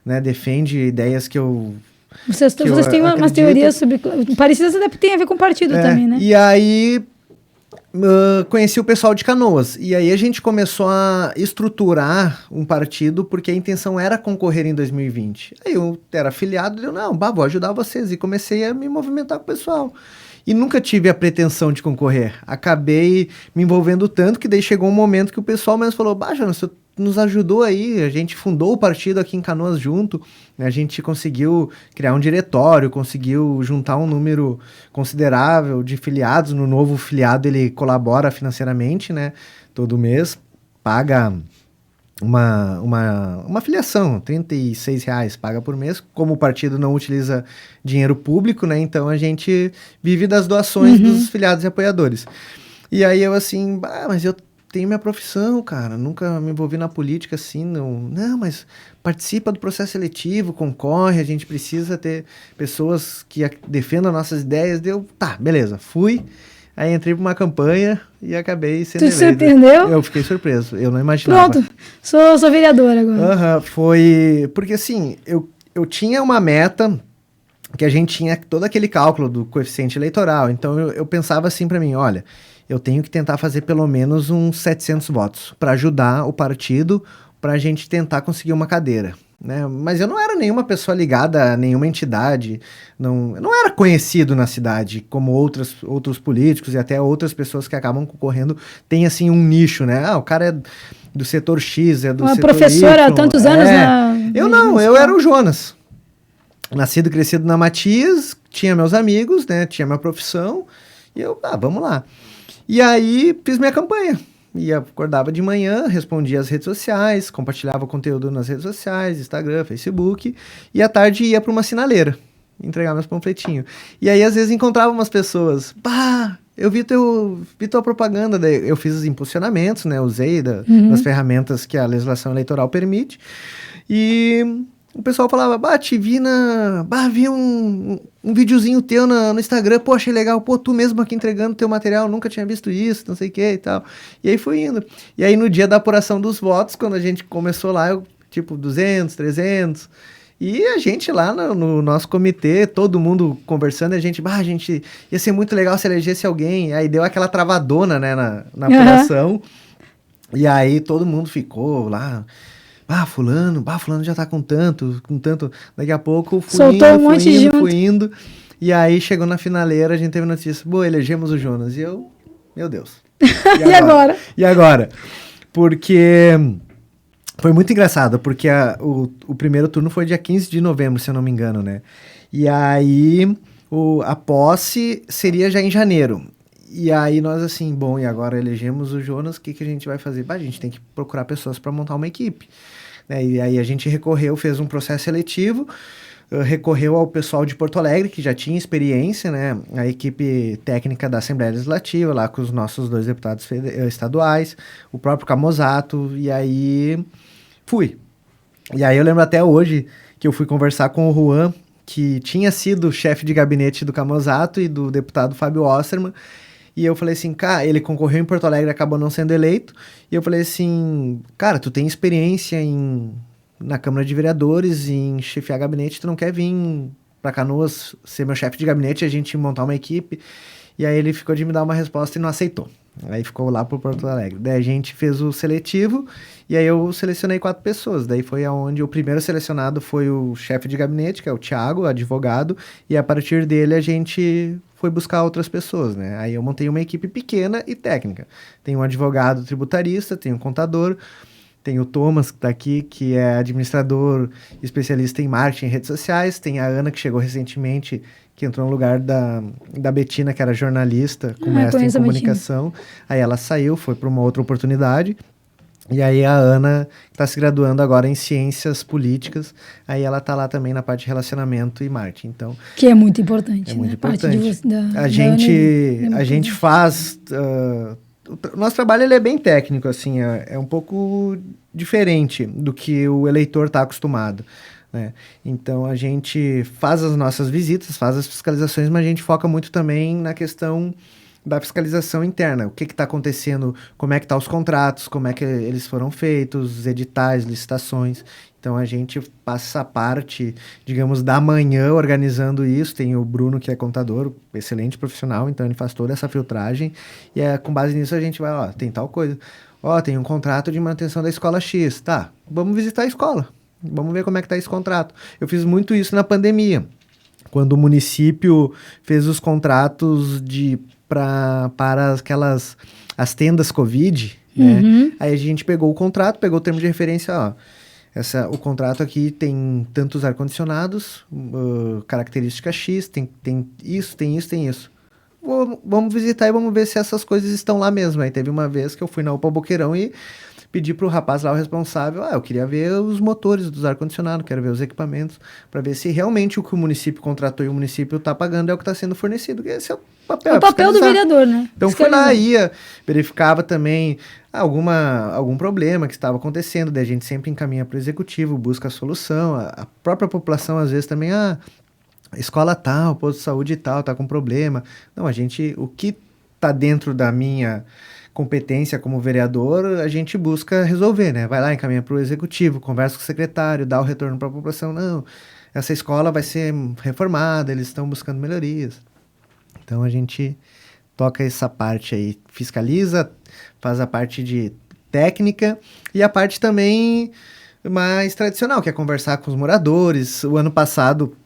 né, defende ideias que eu... Vocês têm umas teorias parecidas, até tem a ver com o partido também, né? E aí conheci o pessoal de Canoas, e aí a gente começou a estruturar um partido, porque a intenção era concorrer em 2020. Aí eu era afiliado, vou ajudar vocês, e comecei a me movimentar com o pessoal. E nunca tive a pretensão de concorrer. Acabei me envolvendo tanto que daí chegou um momento que o pessoal mesmo falou, Jonas, você nos ajudou aí, a gente fundou o partido aqui em Canoas junto, a gente conseguiu criar um diretório, conseguiu juntar um número considerável de filiados. No novo filiado ele colabora financeiramente, né, todo mês, paga uma filiação, R$36 paga por mês. Como o partido não utiliza dinheiro público, né, então a gente vive das doações dos filiados e apoiadores. E aí eu assim, mas eu tenho minha profissão, cara, nunca me envolvi na política assim, não, mas participa do processo seletivo, concorre, a gente precisa ter pessoas que defendam nossas ideias. Tá, beleza, fui. Aí entrei pra uma campanha e acabei sendo eleito. Tu te surpreendeu? Eu fiquei surpreso, eu não imaginava. Pronto, sou vereador agora. Foi... Porque assim, eu tinha uma meta, que a gente tinha todo aquele cálculo do coeficiente eleitoral, então eu pensava assim pra mim, olha, eu tenho que tentar fazer pelo menos uns 700 votos para ajudar o partido, para a gente tentar conseguir uma cadeira. Né? Mas eu não era nenhuma pessoa ligada a nenhuma entidade, eu não era conhecido na cidade, como outros políticos e até outras pessoas que acabam concorrendo, tem assim um nicho, né? Ah, o cara é do setor X, é do Uma setor professora Y, há tantos anos na... Eu não, eu era o Jonas. Nascido e crescido na Matias, tinha meus amigos, né? Tinha minha profissão, e eu, vamos lá. E aí, fiz minha campanha. Acordava de manhã, respondia às redes sociais, compartilhava conteúdo nas redes sociais, Instagram, Facebook, e à tarde ia para uma sinaleira, entregar meus panfletinhos. E aí, às vezes, encontrava umas pessoas, eu vi tua propaganda, daí eu fiz os impulsionamentos, né, usei das ferramentas que a legislação eleitoral permite, e o pessoal falava, vi um videozinho teu no Instagram, pô, achei legal, pô, tu mesmo aqui entregando teu material, nunca tinha visto isso, não sei o que e tal. E aí fui indo. E aí no dia da apuração dos votos, quando a gente começou lá, 200, 300, e a gente lá no nosso comitê, todo mundo conversando, a gente ia ser muito legal se elegesse alguém. Aí deu aquela travadona, né, na apuração. E aí todo mundo ficou lá... fulano já tá com tanto. Daqui a pouco fui indo. E aí chegou na finaleira, a gente teve notícia, elegemos o Jonas. E eu, meu Deus. E agora? Porque foi muito engraçado, porque o primeiro turno foi dia 15 de novembro, se eu não me engano, né? E aí a posse seria já em janeiro. E aí nós assim, e agora elegemos o Jonas, o que a gente vai fazer? A gente tem que procurar pessoas para montar uma equipe. Né? E aí a gente fez um processo seletivo, recorreu ao pessoal de Porto Alegre, que já tinha experiência, né? A equipe técnica da Assembleia Legislativa, lá com os nossos 2 deputados estaduais, o próprio Camozato, e aí fui. E aí eu lembro até hoje que eu fui conversar com o Juan, que tinha sido chefe de gabinete do Camozato e do deputado Fábio Osterman. E eu falei assim, cara, ele concorreu em Porto Alegre e acabou não sendo eleito. E eu falei assim, cara, tu tem experiência na Câmara de Vereadores, em chefiar gabinete, tu não quer vir pra Canoas ser meu chefe de gabinete e a gente montar uma equipe? E aí ele ficou de me dar uma resposta e não aceitou. Aí ficou lá por Porto Alegre. Daí a gente fez o seletivo e aí eu selecionei 4 pessoas. Daí foi aonde o primeiro selecionado foi o chefe de gabinete, que é o Thiago, advogado, e a partir dele a gente foi buscar outras pessoas, né? Aí eu montei uma equipe pequena e técnica. Tem um advogado tributarista, tem um contador, tem o Thomas, que está aqui, que é administrador especialista em marketing e redes sociais, tem a Ana, que chegou recentemente, que entrou no lugar da Betina, que era jornalista, com mestre em comunicação. Aí ela saiu, foi para uma outra oportunidade. E aí a Ana está se graduando agora em ciências políticas, aí ela está lá também na parte de relacionamento e marketing. Então, que é muito importante. É muito né? importante. A gente faz... o nosso trabalho ele é bem técnico, assim, é um pouco diferente do que o eleitor está acostumado. Né? Então a gente faz as nossas visitas, faz as fiscalizações, mas a gente foca muito também na questão da fiscalização interna. O que está acontecendo, como é que estão os contratos, como é que eles foram feitos, os editais, licitações. Então a gente passa a parte, digamos, da manhã organizando isso. Tem o Bruno, que é contador, excelente profissional, então ele faz toda essa filtragem. E com base nisso a gente vai, tem tal coisa. Tem um contrato de manutenção da escola X. Tá, vamos visitar a escola. Vamos ver como é que está esse contrato. Eu fiz muito isso na pandemia, quando o município fez os contratos para as tendas Covid, né? Aí a gente pegou o contrato, pegou o termo de referência, o contrato aqui tem tantos ar-condicionados, característica X, tem isso, tem isso, tem isso. Vamos visitar e vamos ver se essas coisas estão lá mesmo. Aí teve uma vez que eu fui na UPA Boqueirão e pedi pro rapaz lá, o responsável, eu queria ver os motores dos ar-condicionados, quero ver os equipamentos, para ver se realmente o que o município contratou e o município está pagando é o que está sendo fornecido. Esse é o papel. É o papel do vereador, né? Então fui lá, verificava também algum problema que estava acontecendo, daí a gente sempre encaminha para o executivo, busca a solução, a própria população às vezes também, escola tal, posto de saúde tal, tá com problema. Não, o que tá dentro da minha competência como vereador, a gente busca resolver, né? Vai lá, encaminha para o executivo, conversa com o secretário, dá o retorno para a população. Não, essa escola vai ser reformada, eles estão buscando melhorias. Então a gente toca essa parte aí, fiscaliza, faz a parte de técnica e a parte também mais tradicional, que é conversar com os moradores. O ano passado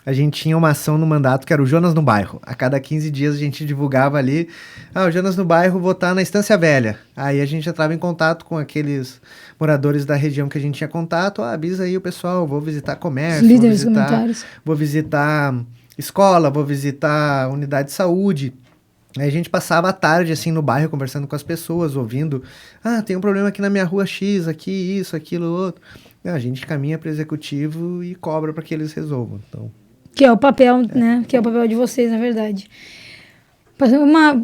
a gente tinha uma ação no mandato que era o Jonas no Bairro. A cada 15 dias a gente divulgava ali, o Jonas no Bairro vou estar na Estância Velha. Aí a gente entrava em contato com aqueles moradores da região que a gente tinha contato, avisa aí o pessoal, vou visitar comércio, Os líderes comentários. vou visitar escola, vou visitar unidade de saúde. Aí a gente passava a tarde, assim, no bairro, conversando com as pessoas, ouvindo, tem um problema aqui na minha rua X, aqui, isso, aquilo, outro. A gente caminha para o executivo e cobra para que eles resolvam. Então... Que é o papel, né? Que é o papel de vocês, na verdade.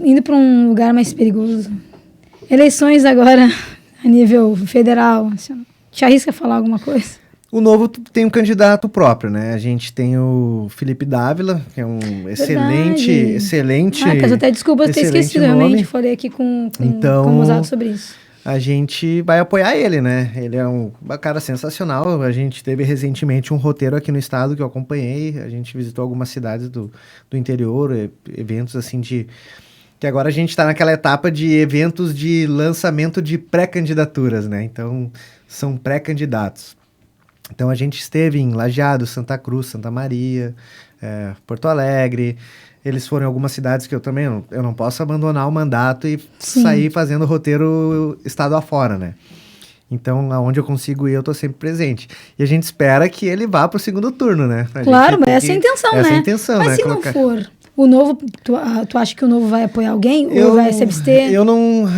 Indo para um lugar mais perigoso. Eleições agora a nível federal. Te arrisca a falar alguma coisa? O Novo tem um candidato próprio, né? A gente tem o Felipe Dávila, que é um excelente... Peço até desculpas ter esquecido, nome. Realmente. Falei aqui com o Mozart sobre isso. A gente vai apoiar ele, né? Ele é um cara sensacional. A gente teve recentemente um roteiro aqui no estado que eu acompanhei. A gente visitou algumas cidades do interior, eventos assim de... Que agora a gente está naquela etapa de eventos de lançamento de pré-candidaturas, né? Então, são pré-candidatos. Então, a gente esteve em Lajeado, Santa Cruz, Santa Maria, Porto Alegre... Eles foram em algumas cidades que eu não posso abandonar o mandato e sair fazendo roteiro estado afora, né? Então, aonde eu consigo ir, eu tô sempre presente. E a gente espera que ele vá pro segundo turno, né? Claro, mas essa é a intenção, né? Essa é a intenção, mas né? se não for o Novo, tu acha que o Novo vai apoiar alguém? Ou vai se abster? Eu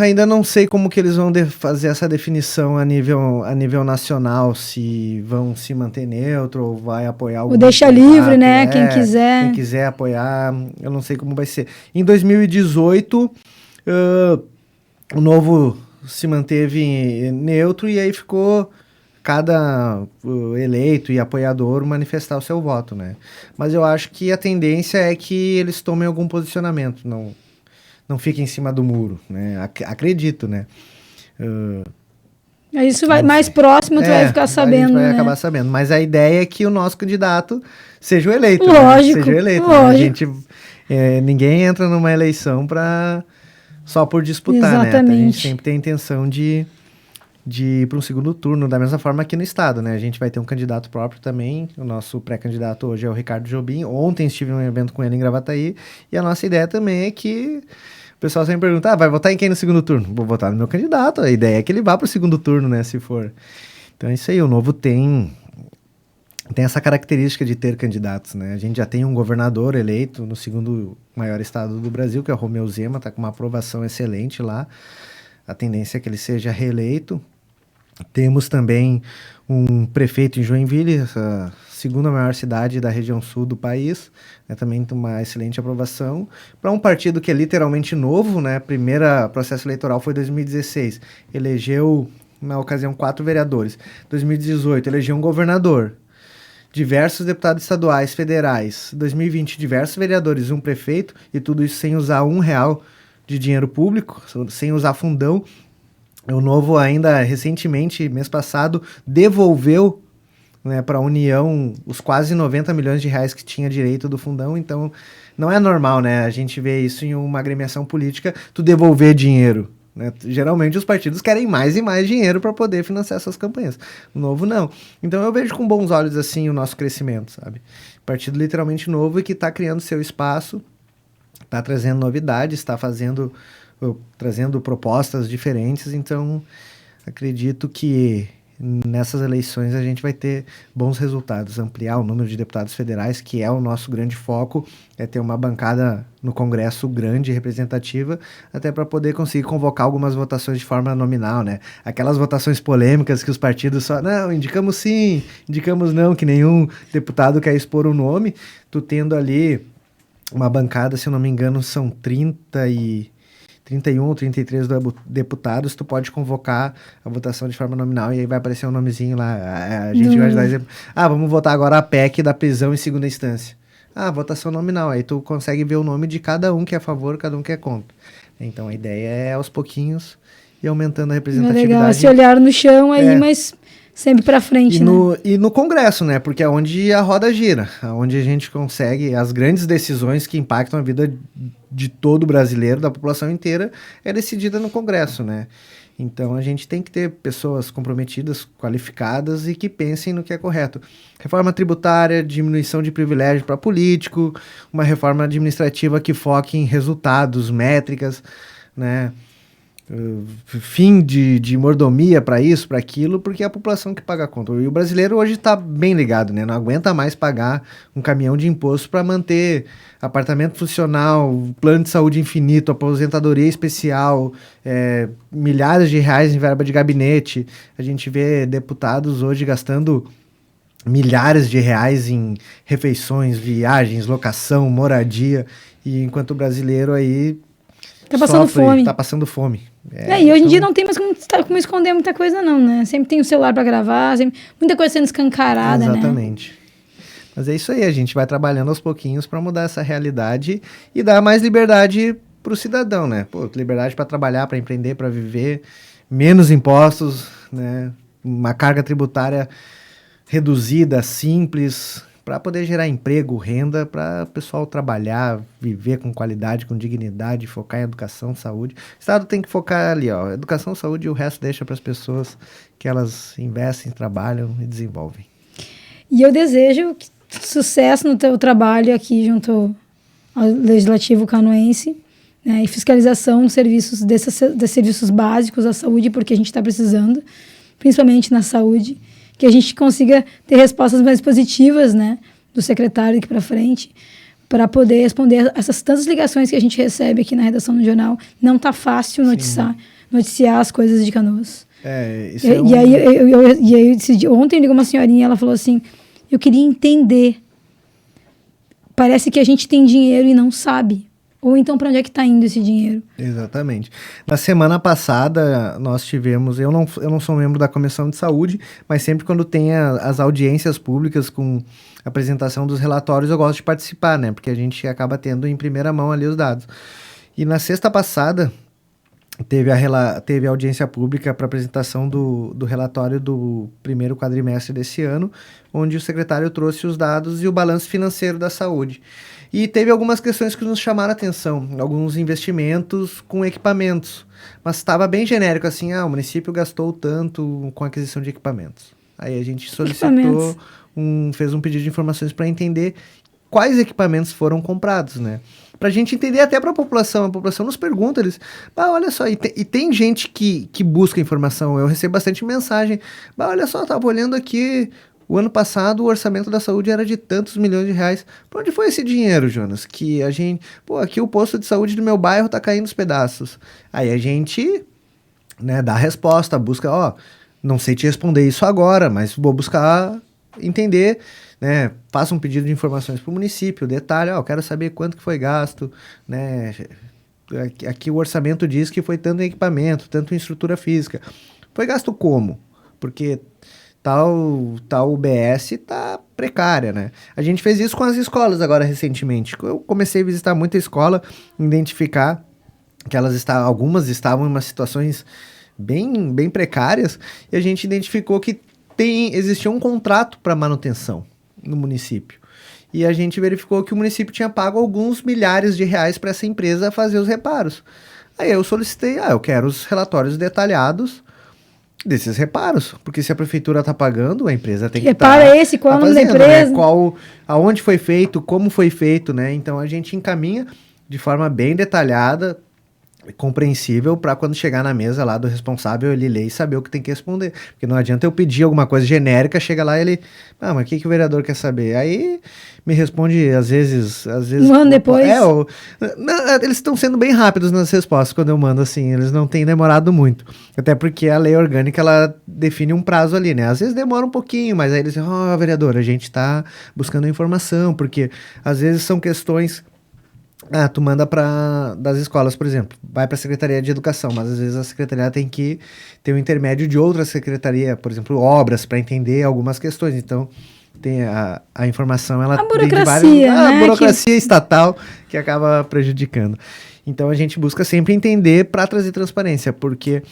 ainda não sei como que eles vão fazer essa definição a nível nacional, se vão se manter neutro ou vai apoiar algum. Ou deixa livre, né? Quem quiser. Quem quiser apoiar, eu não sei como vai ser. Em 2018, o Novo se manteve neutro e aí ficou cada eleito e apoiador manifestar o seu voto, né? Mas eu acho que a tendência é que eles tomem algum posicionamento, não fiquem em cima do muro, né? Acredito, né? Isso vai mais próximo, tu vai ficar sabendo, vai né? acabar sabendo. Mas a ideia é que o nosso candidato seja o eleito. Lógico, né? Seja o eleito. lógico. Né? A gente, ninguém entra numa eleição só por disputar, Exatamente. né? A gente sempre tem a intenção de ir para um segundo turno, da mesma forma aqui no estado, né? A gente vai ter um candidato próprio também, o nosso pré-candidato hoje é o Ricardo Jobim. Ontem estive em um evento com ele em Gravataí, e a nossa ideia também é que o pessoal sempre pergunta, vai votar em quem no segundo turno? Vou votar no meu candidato, a ideia é que ele vá para o segundo turno, né, se for. Então é isso aí, o Novo tem essa característica de ter candidatos, né? A gente já tem um governador eleito no segundo maior estado do Brasil, que é o Romeu Zema, tá com uma aprovação excelente lá, a tendência é que ele seja reeleito. Temos também um prefeito em Joinville, a segunda maior cidade da região sul do país, né, também tem uma excelente aprovação. Para um partido que é literalmente novo, né, primeiro processo eleitoral foi em 2016, elegeu, na ocasião, 4 vereadores. 2018, elegeu um governador, diversos deputados estaduais, federais. 2020, diversos vereadores, um prefeito, e tudo isso sem usar R$1 de dinheiro público, sem usar fundão. O Novo ainda recentemente, mês passado, devolveu, né, para a União os quase 90 milhões de reais que tinha direito do fundão. Então, não é normal, né? A gente vê isso em uma agremiação política, tu devolver dinheiro, né? Geralmente os partidos querem mais e mais dinheiro para poder financiar suas campanhas. O Novo não. Então eu vejo com bons olhos assim o nosso crescimento, sabe? Partido literalmente novo e que está criando seu espaço, está trazendo novidades, está trazendo propostas diferentes, então acredito que nessas eleições a gente vai ter bons resultados, ampliar o número de deputados federais, que é o nosso grande foco, é ter uma bancada no Congresso grande e representativa, até para poder conseguir convocar algumas votações de forma nominal, né? Aquelas votações polêmicas que os partidos só, não, indicamos sim, indicamos não, que nenhum deputado quer expor o nome, tu tendo ali uma bancada, se eu não me engano, são 31 ou 33 deputados, tu pode convocar a votação de forma nominal e aí vai aparecer um nomezinho lá. A gente vai dar exemplo. Vamos votar agora a PEC da prisão em segunda instância. Votação nominal. Aí tu consegue ver o nome de cada um que é a favor, cada um que é contra. Então a ideia é aos pouquinhos ir aumentando a representatividade. Legal, esse olhar no chão aí, mas sempre para frente, né? E no Congresso, né? Porque é onde a roda gira, onde a gente consegue as grandes decisões que impactam a vida de todo brasileiro, da população inteira, é decidida no Congresso, né? Então a gente tem que ter pessoas comprometidas, qualificadas e que pensem no que é correto. Reforma tributária, diminuição de privilégio para político, uma reforma administrativa que foque em resultados, métricas, né? Fim de mordomia para isso, para aquilo, porque é a população que paga a conta. E o brasileiro hoje está bem ligado, né? Não aguenta mais pagar um caminhão de imposto para manter apartamento funcional, plano de saúde infinito, aposentadoria especial, milhares de reais em verba de gabinete. A gente vê deputados hoje gastando milhares de reais em refeições, viagens, locação, moradia, e enquanto o brasileiro aí tá passando fome. Tá passando fome. E hoje em dia não tem mais como esconder muita coisa, não, né? Sempre tem o celular para gravar, muita coisa sendo escancarada, exatamente. Né? Mas é isso aí, a gente vai trabalhando aos pouquinhos para mudar essa realidade e dar mais liberdade para o cidadão, né? Pô, liberdade para trabalhar, para empreender, para viver, menos impostos, né? Uma carga tributária reduzida, simples, para poder gerar emprego, renda, para o pessoal trabalhar, viver com qualidade, com dignidade, focar em educação, saúde. O Estado tem que focar ali, ó, educação, saúde, e o resto deixa para as pessoas que elas investem, trabalham e desenvolvem. E eu desejo sucesso no teu trabalho aqui junto ao Legislativo Canoense, né, e fiscalização dos serviços, desses serviços básicos à saúde, porque a gente está precisando, principalmente na saúde, que a gente consiga ter respostas mais positivas, né, do secretário daqui para frente, para poder responder essas tantas ligações que a gente recebe aqui na redação do jornal. Não está fácil noticiar as coisas de Canoas. Ontem ligou uma senhorinha, ela falou assim, eu queria entender, parece que a gente tem dinheiro e não sabe. Ou então, para onde é que está indo esse dinheiro? Exatamente. Na semana passada, nós tivemos... Eu não sou membro da Comissão de Saúde, mas sempre quando tem as audiências públicas com apresentação dos relatórios, eu gosto de participar, né? Porque a gente acaba tendo em primeira mão ali os dados. E na sexta passada, teve a audiência pública para apresentação do relatório do primeiro quadrimestre desse ano, onde o secretário trouxe os dados e o balanço financeiro da saúde. E teve algumas questões que nos chamaram a atenção, alguns investimentos com equipamentos, mas estava bem genérico, assim, o município gastou tanto com a aquisição de equipamentos. Aí a gente solicitou, fez um pedido de informações para entender quais equipamentos foram comprados, né? Pra gente entender até para a população nos pergunta, eles, olha só, e tem gente que busca informação, eu recebo bastante mensagem, olha só, tava olhando aqui, o ano passado o orçamento da saúde era de tantos milhões de reais, pra onde foi esse dinheiro, Jonas? Que a gente, aqui o posto de saúde do meu bairro tá caindo aos pedaços. Aí a gente, né, dá a resposta, busca, não sei te responder isso agora, mas vou buscar entender, né, faça um pedido de informações para o município, detalhe, quero saber quanto que foi gasto, né, aqui o orçamento diz que foi tanto em equipamento, tanto em estrutura física, foi gasto como? Porque tal UBS tá precária, né? A gente fez isso com as escolas agora recentemente, eu comecei a visitar muita escola, identificar que algumas estavam em umas situações bem precárias, e a gente identificou que existia um contrato para manutenção no município. E a gente verificou que o município tinha pago alguns milhares de reais para essa empresa fazer os reparos. Aí eu solicitei, eu quero os relatórios detalhados desses reparos, porque se a prefeitura está pagando, a empresa tem que repara esse, qual é o nome da empresa? Né? Aonde foi feito, como foi feito, né? Então a gente encaminha de forma bem detalhada, compreensível, para quando chegar na mesa lá do responsável, ele ler e saber o que tem que responder. Porque não adianta eu pedir alguma coisa genérica, chega lá e ele... mas o que o vereador quer saber? Aí me responde, às vezes um ano depois. Eles estão sendo bem rápidos nas respostas quando eu mando, assim, eles não têm demorado muito. Até porque a lei orgânica, ela define um prazo ali, né? Às vezes demora um pouquinho, mas aí eles dizem, vereador, a gente está buscando informação, porque às vezes são questões... tu manda das escolas, por exemplo, vai para a Secretaria de Educação, mas às vezes a Secretaria tem que ter um intermédio de outra secretaria, por exemplo, obras, para entender algumas questões. Então, tem a informação, ela vem de vários... né? A burocracia estatal que acaba prejudicando. Então, a gente busca sempre entender para trazer transparência, porque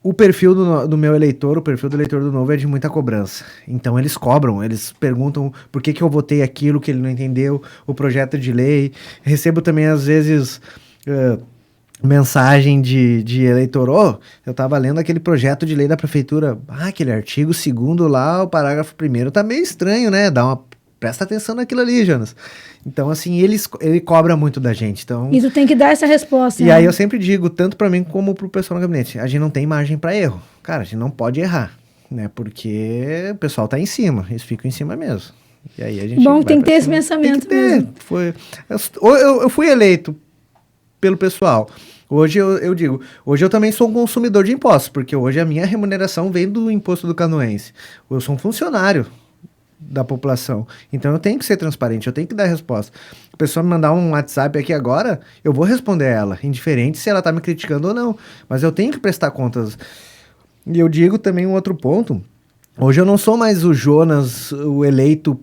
o perfil do meu eleitor, o perfil do eleitor do Novo é de muita cobrança. Então eles cobram, eles perguntam por que eu votei aquilo que ele não entendeu, o projeto de lei. Recebo também, às vezes, mensagem de eleitor, eu tava lendo aquele projeto de lei da prefeitura, aquele artigo 2º lá, o parágrafo 1º tá meio estranho, né? Presta atenção naquilo ali, Jonas. Então, assim, ele cobra muito da gente. Então, e tu tem que dar essa resposta. E aí eu sempre digo, tanto para mim como pro pessoal no gabinete, a gente não tem margem para erro. Cara, a gente não pode errar, né? Porque o pessoal tá em cima, eles ficam em cima mesmo. E aí a gente Bom, tem que ter esse pensamento mesmo. Eu fui eleito pelo pessoal. Hoje eu digo, hoje eu também sou um consumidor de impostos, porque hoje a minha remuneração vem do imposto do canoense. Eu sou um funcionário da população. Então eu tenho que ser transparente, eu tenho que dar resposta. A pessoa me mandar um WhatsApp aqui agora, eu vou responder ela, indiferente se ela tá me criticando ou não. Mas eu tenho que prestar contas. E eu digo também um outro ponto. Hoje eu não sou mais o Jonas, o eleito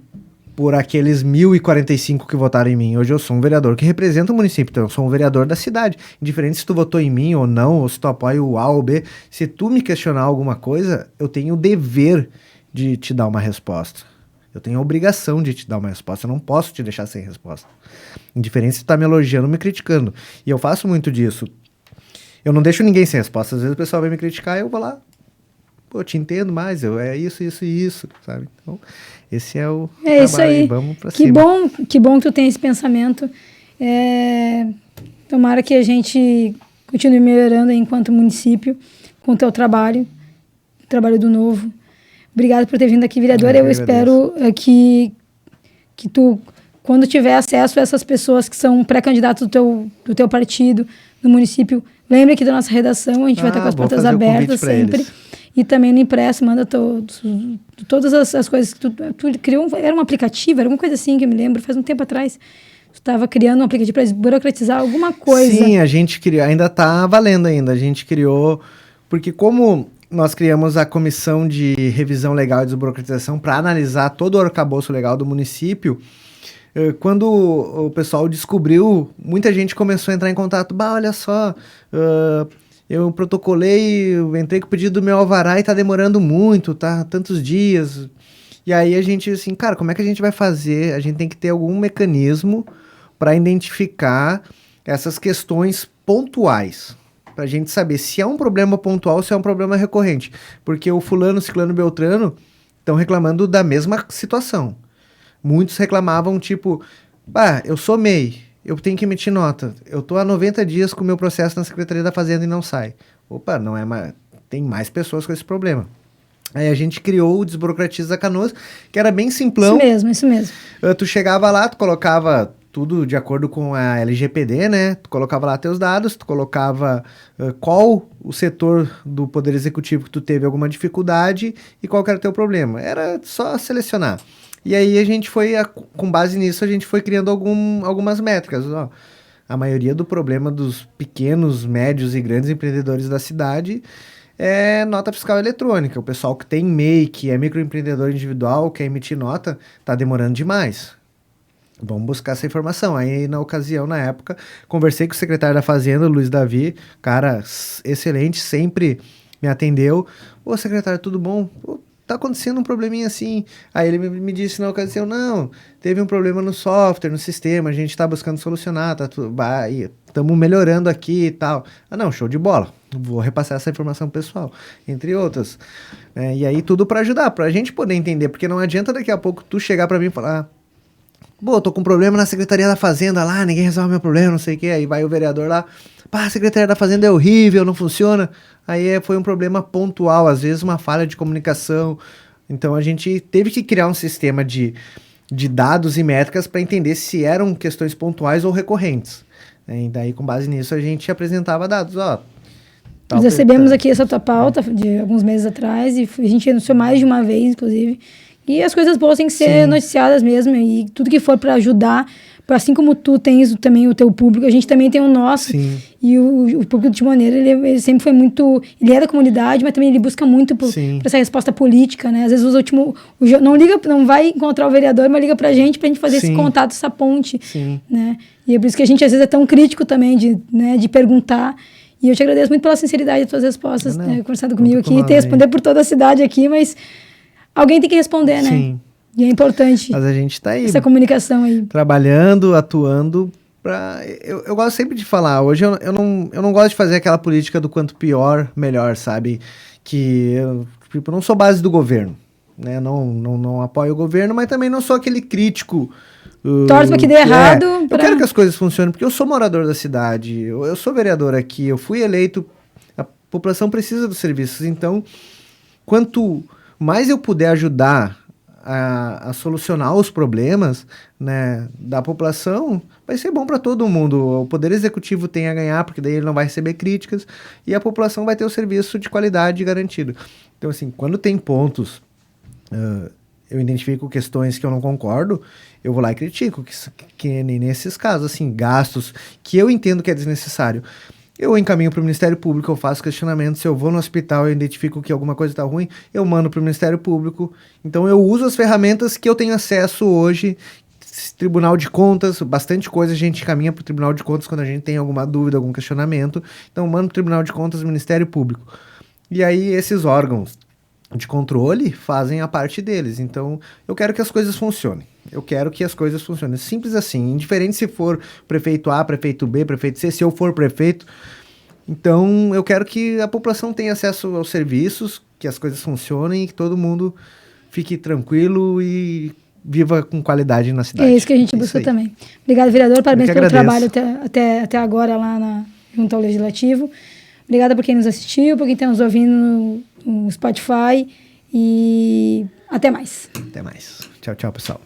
por aqueles 1.045 que votaram em mim. Hoje eu sou um vereador que representa o município, então eu sou um vereador da cidade. Indiferente se tu votou em mim ou não, ou se tu apoia o A ou B, se tu me questionar alguma coisa, eu tenho o dever de te dar uma resposta. Eu tenho a obrigação de te dar uma resposta, eu não posso te deixar sem resposta. Indiferente se tu tá me elogiando ou me criticando. E eu faço muito disso. Eu não deixo ninguém sem resposta. Às vezes o pessoal vai me criticar e eu vou lá, eu te entendo mais, é isso, sabe? Então, esse é o trabalho, isso aí. Vamos pra cima. Que bom que tu tem esse pensamento. Tomara que a gente continue melhorando aí enquanto município, com o teu trabalho, o trabalho do Novo. Obrigada por ter vindo aqui, vereadora. Eu espero que tu, quando tiver acesso a essas pessoas que são pré-candidatos do teu partido, do município, lembre aqui da nossa redação, a gente vai estar com as portas abertas sempre. Eles. E também no impresso, manda todas as coisas que tu criou. Era um aplicativo, era alguma coisa assim que eu me lembro, faz um tempo atrás. Tu estava criando um aplicativo para burocratizar alguma coisa. Sim, a gente criou, ainda está valendo ainda. A gente criou, porque como nós criamos a comissão de revisão legal e desburocratização para analisar todo o arcabouço legal do município. Quando o pessoal descobriu, muita gente começou a entrar em contato. Olha só, eu protocolei, eu entrei com o pedido do meu alvará e tá demorando muito, tá? Tantos dias. E aí a gente, assim, cara, como é que a gente vai fazer? A gente tem que ter algum mecanismo para identificar essas questões pontuais. Pra gente saber se é um problema pontual ou se é um problema recorrente. Porque o fulano, ciclano, beltrano estão reclamando da mesma situação. Muitos reclamavam, tipo, eu sou MEI, eu tenho que emitir nota. Eu tô há 90 dias com o meu processo na Secretaria da Fazenda e não sai. Opa, não é mais... Tem mais pessoas com esse problema. Aí a gente criou o Desburocratiza Canoas, que era bem simplão. Isso mesmo. Tu chegava lá, tu colocava tudo de acordo com a LGPD, né? Tu colocava lá teus dados, tu colocava qual o setor do Poder Executivo que tu teve alguma dificuldade e qual que era o teu problema. Era só selecionar. E aí a gente foi, com base nisso, a gente foi criando algumas métricas. Ó. A maioria do problema dos pequenos, médios e grandes empreendedores da cidade é nota fiscal eletrônica. O pessoal que tem MEI, que é microempreendedor individual, quer emitir nota, tá demorando demais. Vamos buscar essa informação. Aí, na ocasião, na época, conversei com o secretário da Fazenda, Luiz Davi, cara excelente, sempre me atendeu. Ô, secretário, tudo bom? Pô, tá acontecendo um probleminha assim. Aí ele me disse na ocasião, não, teve um problema no software, no sistema, a gente tá buscando solucionar, estamos melhorando aqui e tal. Não, show de bola. Vou repassar essa informação pro pessoal, entre outras. E aí tudo para ajudar, pra gente poder entender, porque não adianta daqui a pouco tu chegar para mim e falar, pô, tô com um problema na Secretaria da Fazenda lá, ninguém resolve meu problema, não sei o que. Aí vai o vereador lá, a Secretaria da Fazenda é horrível, não funciona. Aí foi um problema pontual, às vezes uma falha de comunicação. Então a gente teve que criar um sistema de dados e métricas para entender se eram questões pontuais ou recorrentes. E daí, com base nisso, a gente apresentava dados. Nós recebemos aqui essa tua pauta de alguns meses atrás e a gente anunciou mais de uma vez, inclusive. E as coisas boas têm que ser noticiadas mesmo, e tudo que for para ajudar, assim como tu tens também o teu público, a gente também tem o nosso. Sim. E o público do Timoneiro, ele sempre foi muito... Ele é da comunidade, mas também ele busca muito por essa resposta política, né? Às vezes não vai encontrar o vereador, mas liga pra gente fazer esse contato, essa ponte. Sim. Né? E é por isso que a gente às vezes é tão crítico também de perguntar. E eu te agradeço muito pela sinceridade das tuas respostas, Não, né, conversando comigo aqui, comigo. ter responder por toda a cidade aqui, mas alguém tem que responder, né? Sim. E é importante Mas a gente tá aí, essa comunicação aí. trabalhando, atuando. Eu gosto sempre de falar, hoje eu não gosto de fazer aquela política do quanto pior, melhor, sabe? Que eu, tipo, não sou base do governo, né? Não apoio o governo, mas também não sou aquele crítico. Torce pra que dê errado. Eu quero que as coisas funcionem, porque eu sou morador da cidade, eu sou vereador aqui, eu fui eleito, a população precisa dos serviços, então quanto mais eu puder ajudar a solucionar os problemas, né, da população, vai ser bom para todo mundo. O Poder Executivo tem a ganhar, porque daí ele não vai receber críticas, e a população vai ter o serviço de qualidade garantido. Então, assim, quando tem pontos, eu identifico questões que eu não concordo, eu vou lá e critico, que nem nesses casos, assim, gastos que eu entendo que é desnecessário. Eu encaminho para o Ministério Público, eu faço questionamento. Se eu vou no hospital e identifico que alguma coisa está ruim, eu mando para o Ministério Público. Então eu uso as ferramentas que eu tenho acesso hoje. Tribunal de Contas, bastante coisa a gente encaminha para o Tribunal de Contas quando a gente tem alguma dúvida, algum questionamento. Então eu mando para o Tribunal de Contas, Ministério Público. E aí esses órgãos de controle fazem a parte deles. Então eu quero que as coisas funcionem. Eu quero que as coisas funcionem. Simples assim. Indiferente se for prefeito A, prefeito B, prefeito C, se eu for prefeito. Então, eu quero que a população tenha acesso aos serviços, que as coisas funcionem e que todo mundo fique tranquilo e viva com qualidade na cidade. É isso que a gente busca também. Obrigado, vereador. Parabéns pelo trabalho até agora lá junto ao Legislativo. Obrigada por quem nos assistiu, por quem está nos ouvindo no Spotify. E até mais. Até mais. Tchau, tchau, pessoal.